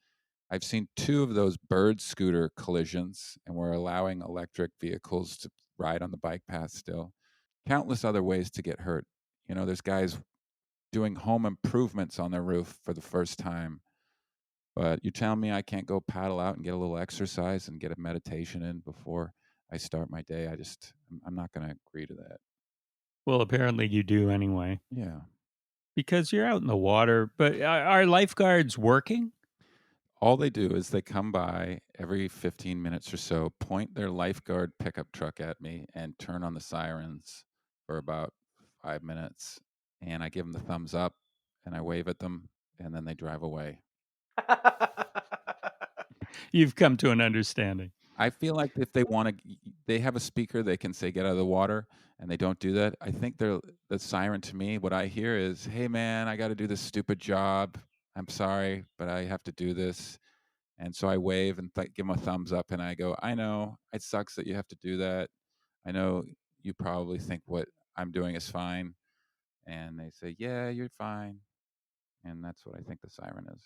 I've seen 2 of those bird scooter collisions, and we're allowing electric vehicles to ride on the bike path still. Countless other ways to get hurt. There's guys doing home improvements on their roof for the first time. But you tell me I can't go paddle out and get a little exercise and get a meditation in before I start my day. I'm not going to agree to that. well, apparently you do anyway, Yeah. because you're out in the water. But are lifeguards working? All they do is they come by every 15 minutes or so, point their lifeguard pickup truck at me, and turn on the sirens for about 5 minutes. And I give them the thumbs up and I wave at them, and then they drive away. You've come to an understanding. I feel like if they want to, they have a speaker, they can say, get out of the water, and they don't do that. I think the siren to me, what I hear is, hey, man, I got to do this stupid job. I'm sorry, but I have to do this. And so I wave and give them a thumbs up, and I go, I know it sucks that you have to do that. I know you probably think what I'm doing is fine. And they say, yeah, you're fine. And that's what I think the siren is.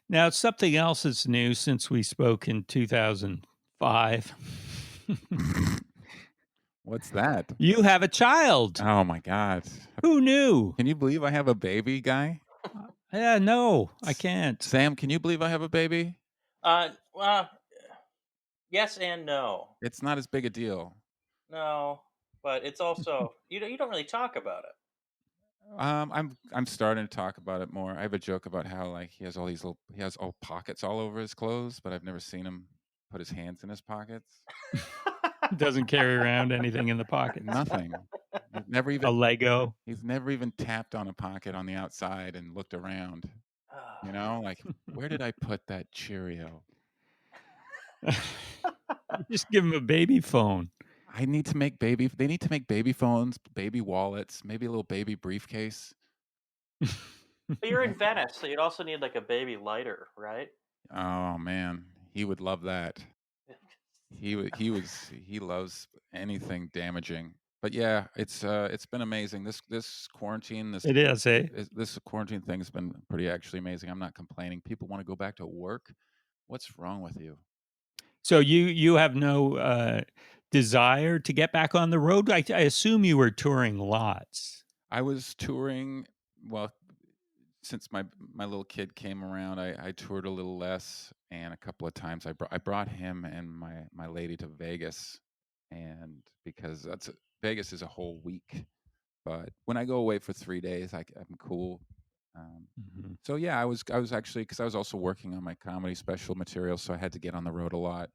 Now, something else is new since we spoke in 2005. What's that? You have a child. Oh my God. Who knew? Can you believe I have a baby, Guy? Yeah, no, I can't. Sam, can you believe I have a baby? Well, yes and no. It's not as big a deal. No, but it's also you don't really talk about it. I'm starting to talk about it more. I have a joke about how like he has all pockets all over his clothes, but I've never seen him put his hands in his pockets. Doesn't carry around anything in the pocket. Nothing. He's never A even Lego. he's never even tapped on a pocket on the outside and looked around. Like where did I put that Cheerio? Just give him a baby phone. They need to make baby phones, baby wallets, maybe a little baby briefcase. But you're in Venice, so you'd also need like a baby lighter, right? Oh man, he would love that. He loves anything damaging. But yeah, it's been amazing. This quarantine, It is, eh? this quarantine thing has been pretty actually amazing. I'm not complaining. People want to go back to work. What's wrong with you? So you have no desire to get back on the road? I assume you were touring lots. I was touring, well, since my little kid came around, I toured a little less, and a couple of times I brought him and my lady to Vegas, and because Vegas is a whole week, but when I go away for 3 days, I'm cool. Mhm. So yeah, I was actually, because I was also working on my comedy special material, so I had to get on the road a lot,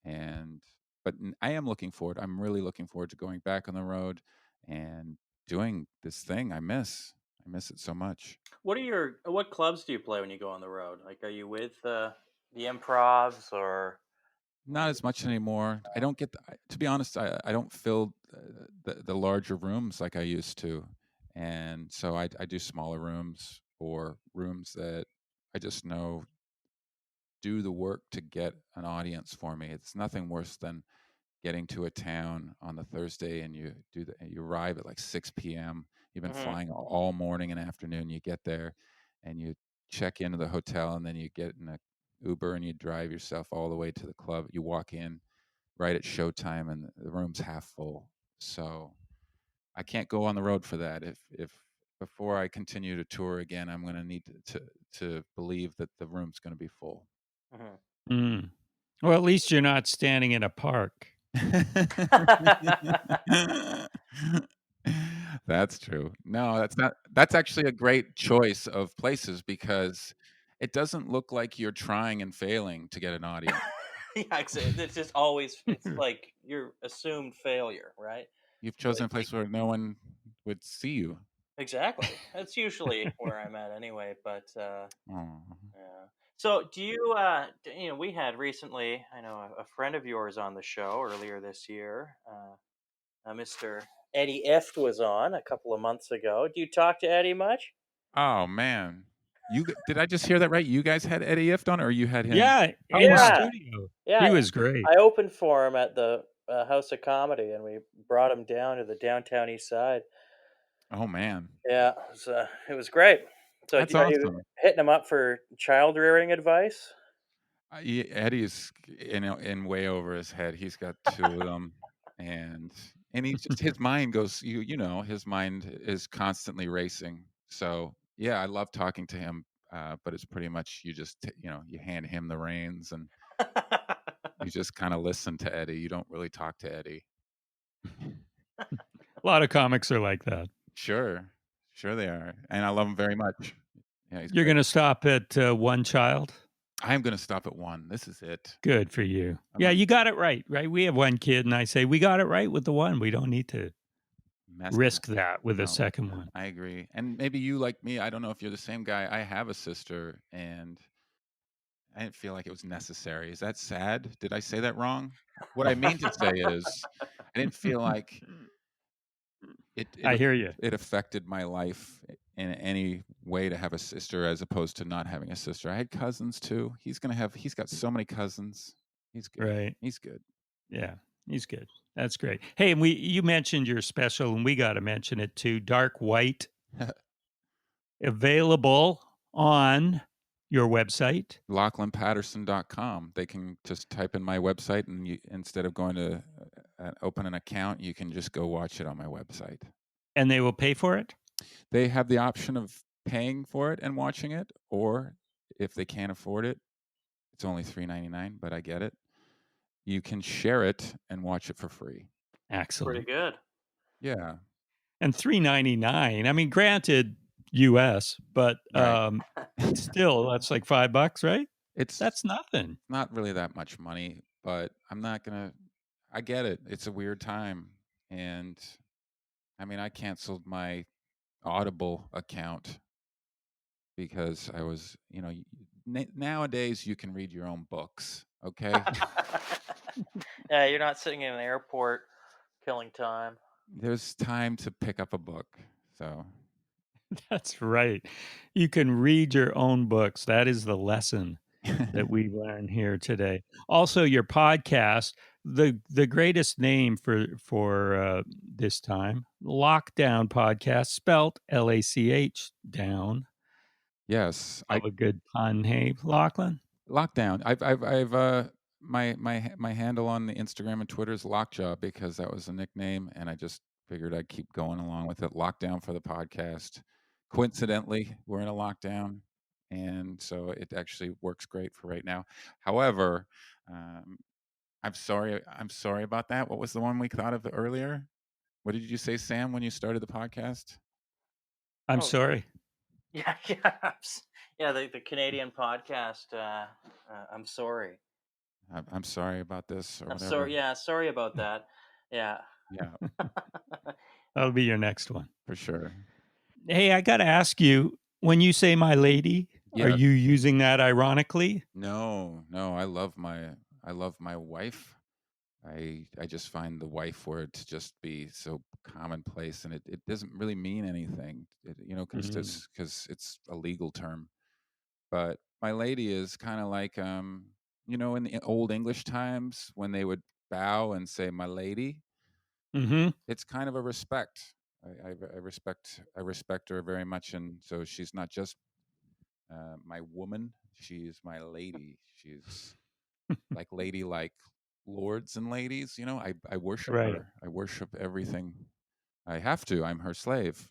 and but I am looking forward. I'm really looking forward to going back on the road and doing this thing. I miss it so much. What clubs do you play when you go on the road? Like, are you with the Improvs or? Not as much anymore. I don't get to be honest, I don't fill the larger rooms like I used to, and so I do smaller rooms or rooms that I just know do the work to get an audience for me. It's nothing worse than getting to a town on the Thursday, and you arrive at like 6 p.m. You've been flying all morning and afternoon. You get there, and you check into the hotel, and then you get in a Uber and you drive yourself all the way to the club. You walk in right at showtime, and the room's half full. So I can't go on the road for that. If before I continue to tour again, I'm going to need to believe that the room's going to be full. Mm. Well, at least you're not standing in a park. That's true. No, that's not. That's actually a great choice of places because it doesn't look like you're trying and failing to get an audience. Yeah, it's just always it's like your assumed failure, right? You've chosen a Like place where no one would see you. exactly. That's usually where I'm at anyway. But Oh. yeah. So do you? We had recently. I know a friend of yours on the show earlier this year. Mr. Eddie Ift was on a couple of months ago. Do you talk to Eddie much? Oh man, did I just hear that right? You guys had Eddie Ift on, or you had him? Yeah, Oh in wow. Yeah, studio. yeah. He was great. I opened for him at the House of Comedy, and we brought him down to the downtown East Side. Oh man, Yeah, it was great. So, that's are you awesome. hitting him up for child rearing advice? Eddie's in way over his head. He's got two of them, and he's just his mind goes. His mind is constantly racing. So yeah, I love talking to him. But it's pretty much you just you hand him the reins and you just kind of listen to Eddie. You don't really talk to Eddie. A lot of comics are like that. Sure they are, and I love him very much. Yeah, he's You're great. going to stop at one child? I am going to stop at one. This is it. Good for you. Yeah, you got it right, right? We have one kid, and I say, we got it right with the one. We don't need to risk that with a second one. I agree. And maybe you, like me, I don't know if you're the same guy. I have a sister, and I didn't feel like it was necessary. Is that sad? Did I say that wrong? What I mean to say is, I didn't feel like I hear you. it affected my life in any way to have a sister as opposed to not having a sister. I had cousins too. He's got so many cousins. He's good. Right. He's good. Yeah, he's good. That's great. Hey, and you mentioned your special, and we got to mention it too. Dark White, available on your website. LachlanPatterson.com. They can just type in my website, and instead of going to open an account, you can just go watch it on my website. And they will pay for it? They have the option of paying for it and watching it, or if they can't afford it, it's only $3.99, but I get it. You can share it and watch it for free. Excellent. Pretty good. Yeah. And $3.99. I mean, granted, US, but Right. still, that's like $5, right? That's nothing. Not really that much money, but I'm not gonna. I get it. It's a weird time, and I mean, I canceled my Audible account because I was, nowadays you can read your own books. Okay. Yeah, you're not sitting in an airport killing time. There's time to pick up a book. So That's right. You can read your own books. That is the lesson that we learn here today. Also, your podcast, the greatest name for this time, Lockdown Podcast, spelt LACH down. Yes, Love a good pun. Hey, Lachlan. Lockdown. I've my handle on the Instagram and Twitter is Lockjaw because that was a nickname, and I just figured I'd keep going along with it. Lockdown for the podcast. Coincidentally, we're in a lockdown, and so it actually works great for right now. However, I'm sorry. I'm sorry about that. What was the one we thought of earlier? What did you say, Sam, when you started the podcast? I'm sorry. Yeah, yeah. The Canadian podcast. I'm sorry. I'm sorry about this, or I'm whatever. sorry. Yeah, sorry about that. Yeah. Yeah, That'll be your next one. for sure. Hey, I got to ask you, when you say my lady, are Yeah. you using that ironically? No, I love my wife. I just find the wife word to just be so commonplace, and it doesn't really mean anything, because it's a legal term. But my lady is kind of like, in the old English times when they would bow and say "my lady," Mm-hmm. it's kind of a respect. I respect her very much, and so she's not just my woman; she's my lady. She's like lords and ladies. You know, I worship Right. her. I worship everything. I have to. I'm her slave.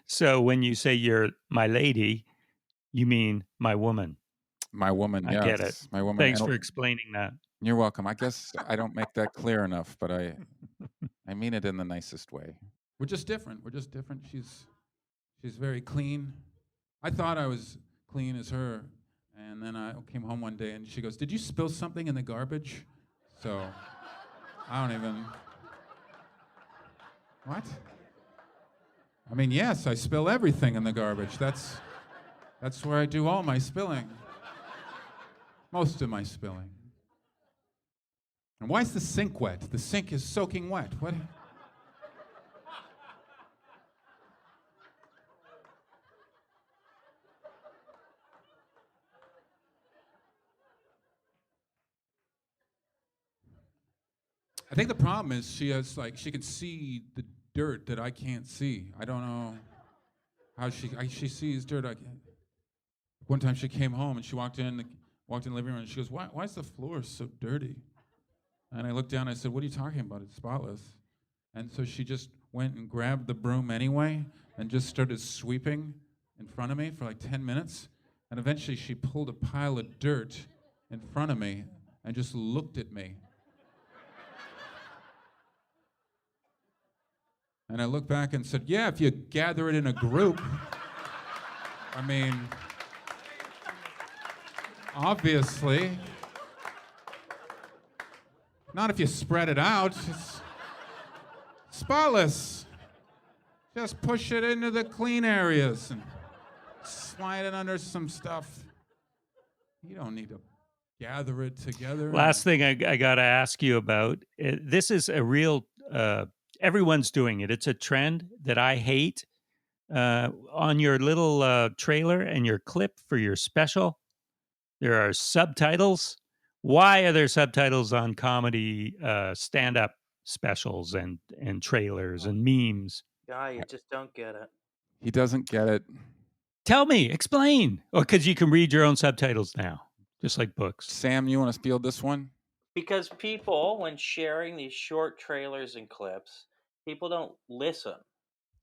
So when you say you're my lady, you mean my woman. My woman, I get it. yes, my woman. Thanks And for explaining that. you're welcome. I guess I don't make that clear enough, but I mean it in the nicest way. We're just different. We're just different. She's very clean. I thought I was clean as her, and then I came home one day and she goes, "Did you spill something in the garbage?" So I don't even. What? I mean, yes, I spill everything in the garbage. That's where I do all my spilling. Most of my spilling. And why is the sink wet? The sink is soaking wet. What? I think the problem is she can see the dirt that I can't see. I don't know how she sees dirt. One time she came home and she walked in the living room and she goes, "Why is the floor so dirty?" And I looked down and I said, "What are you talking about? It's spotless." And so she just went and grabbed the broom anyway and just started sweeping in front of me for like 10 minutes. And eventually she pulled a pile of dirt in front of me and just looked at me. And I looked back and said, "Yeah, if you gather it in a group." I mean, obviously. Not if you spread it out. It's spotless. Just push it into the clean areas and slide it under some stuff. You don't need to gather it together. Last thing I got to ask you about. This is a real. Everyone's doing it. It's a trend that I hate. On your little trailer and your clip for your special, there are subtitles. Why are there subtitles on comedy stand-up specials and trailers and memes? Guy, you just don't get it. He doesn't get it. Tell me, explain. Or because you can read your own subtitles now, just like books. Sam, you want to field this one? Because people, when sharing these short trailers and clips, people don't listen.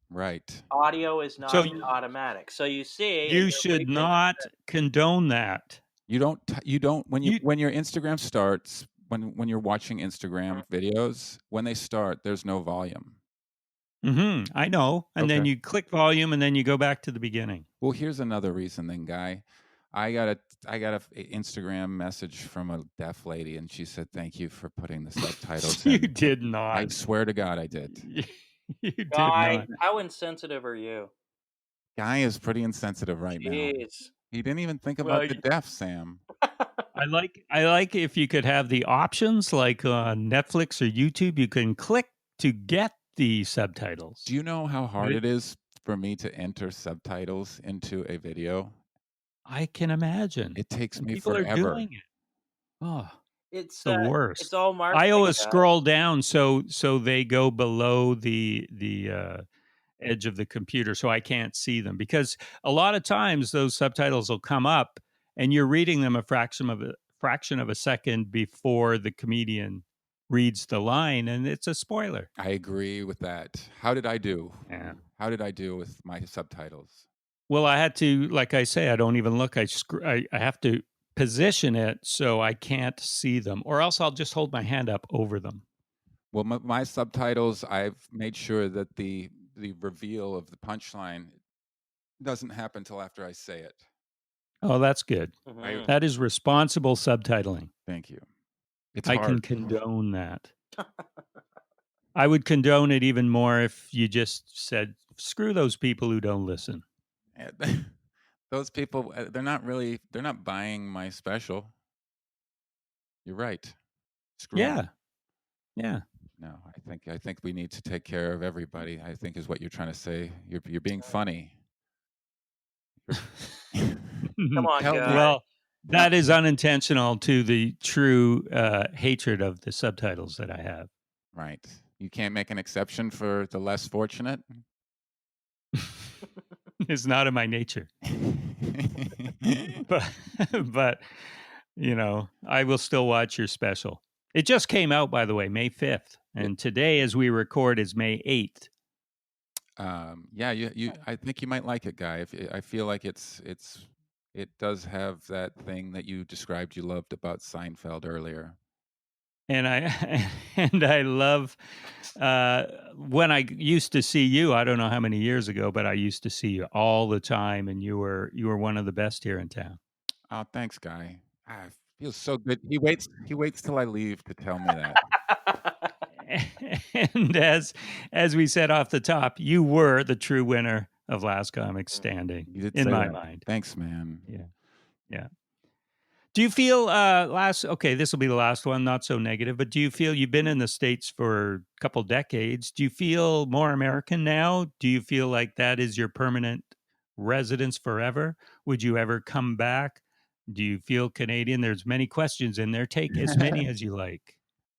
Right. Audio is not automatic. So you see, You should not condone that. You don't when your Instagram starts, when you're watching Instagram videos, when they start, there's no volume. Mm-hmm. I know. And then you click volume and then you go back to the beginning. Well, here's another reason then, Guy. I got a Instagram message from a deaf lady and she said, "Thank you for putting the subtitles in." You did not. I swear to God I did. You did Guy, not. how insensitive are you? Guy is pretty insensitive right now. He didn't even think about the deaf, Sam. I like if you could have the options like on Netflix or YouTube, you can click to get the subtitles. Do you know how hard it is for me to enter subtitles into a video? I can imagine. It takes me people forever. Are doing it. Oh, it's the worst. It's all marketing. I always scroll down so they go below the edge of the computer so I can't see them, because a lot of times those subtitles will come up and you're reading them a fraction of a second before the comedian reads the line, and it's a spoiler. I agree with that. How did I do? Yeah. How did I do with my subtitles? Well, I had to, like I say, I don't even look. I have to position it so I can't see them, or else I'll just hold my hand up over them. Well, my subtitles, I've made sure that the reveal of the punchline doesn't happen till after I say it. Oh, that's good. Mm-hmm. That is responsible subtitling. Thank you. I can condone that. I would condone it even more if you just said, "Screw those people who don't listen." Those people, they're not buying my special. You're right. Screw 'em. Yeah. No, I think we need to take care of everybody, I think is what you're trying to say. You're being funny. Come on, guys. Well, That is unintentional to the true hatred of the subtitles that I have. Right. You can't make an exception for the less fortunate. It's not in my nature. But I will still watch your special. It just came out, by the way, May 5th. And today, as we record, is May 8th. Yeah, I think you might like it, Guy. I feel like it does have that thing that you described you loved about Seinfeld earlier. And I love when I used to see you. I don't know how many years ago, but I used to see you all the time, and you were one of the best here in town. Oh, thanks, Guy. It feels so good. He waits till I leave to tell me that. And as we said off the top, you were the true winner of Last Comic Standing in my mind. Thanks, man. Yeah. Do you feel this will be the last one, not so negative, but do you feel you've been in the States for a couple decades? Do you feel more American now? Do you feel like that is your permanent residence forever? Would you ever come back? Do you feel Canadian? There's many questions in there. Take as many as you like.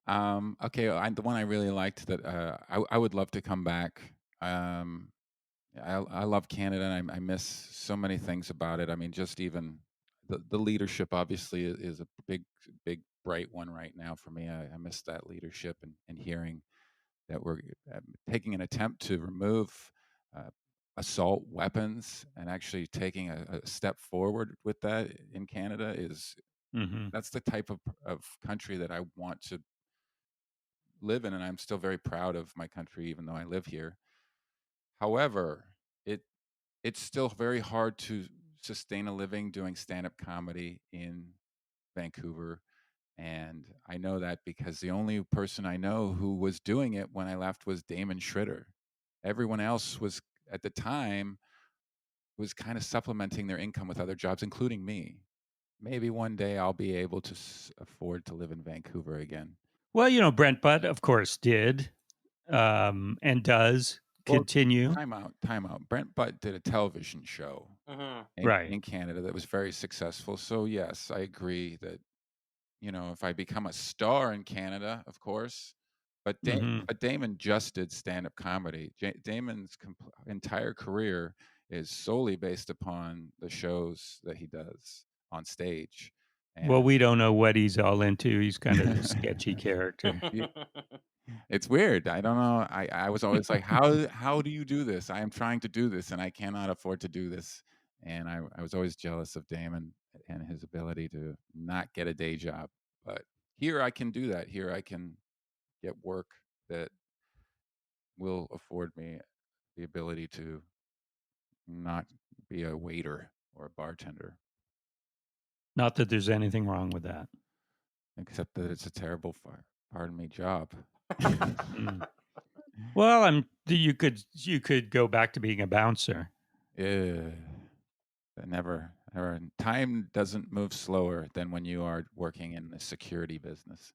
Okay, the one I really liked that I would love to come back. I love Canada, and I miss so many things about it. I mean, just even the leadership obviously is a big, bright one right now for me. I miss that leadership and hearing that we're taking an attempt to remove assault weapons and actually taking a step forward with that in Canada that's the type of country that I want to live in, and I'm still very proud of my country, even though I live here. However, it's still very hard to sustain a living doing stand-up comedy in Vancouver. And I know that because the only person I know who was doing it when I left was Damon Schroeder. Everyone else was, at the time, was kind of supplementing their income with other jobs, including me. Maybe one day I'll be able to afford to live in Vancouver again. Well, Brent Butt, of course, did and does continue. Time out. Brent Butt did a television show in Canada that was very successful. So yes, I agree that if I become a star in Canada, of course. But Damon just did stand-up comedy. Damon's entire career is solely based upon the shows that he does on stage. Well, we don't know what he's all into. He's kind of a sketchy character. It's weird. I don't know. I was always like, how do you do this? I am trying to do this, and I cannot afford to do this. And I was always jealous of Damon and his ability to not get a day job. But here I can do that. Here I can get work that will afford me the ability to not be a waiter or a bartender. Not that there's anything wrong with that. Except that it's a terrible, job. Well, you could go back to being a bouncer. Yeah. Never. Time doesn't move slower than when you are working in the security business.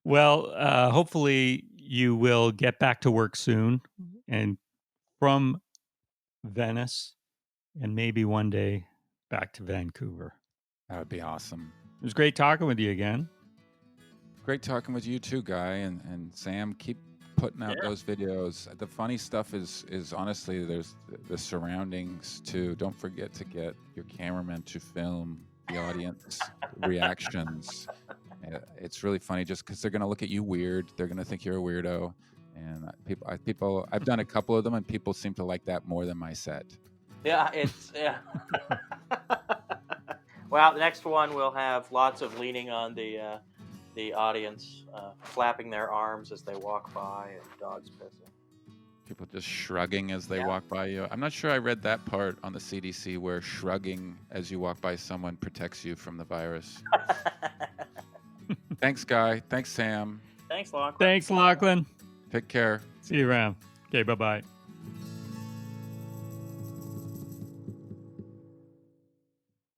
Well, hopefully you will get back to work soon and from Venice and maybe one day back to Vancouver. That would be awesome. It was great talking with you again. Great talking with you too, Guy, and Sam. Keep putting out those videos. The funny stuff is honestly, there's the surroundings too. Don't forget to get your cameraman to film the audience reactions. It's really funny just because they're going to look at you weird. They're going to think you're a weirdo. And people, I've done a couple of them, and people seem to like that more than my set. Yeah. Well, the next one will have lots of leaning on the audience, flapping their arms as they walk by, and dogs pissing. People just shrugging as they walk by you. I'm not sure I read that part on the CDC where shrugging as you walk by someone protects you from the virus. Thanks, Guy. Thanks, Sam. Thanks, Lachlan. Thanks, Lachlan. Take care. See you around. Okay, bye-bye.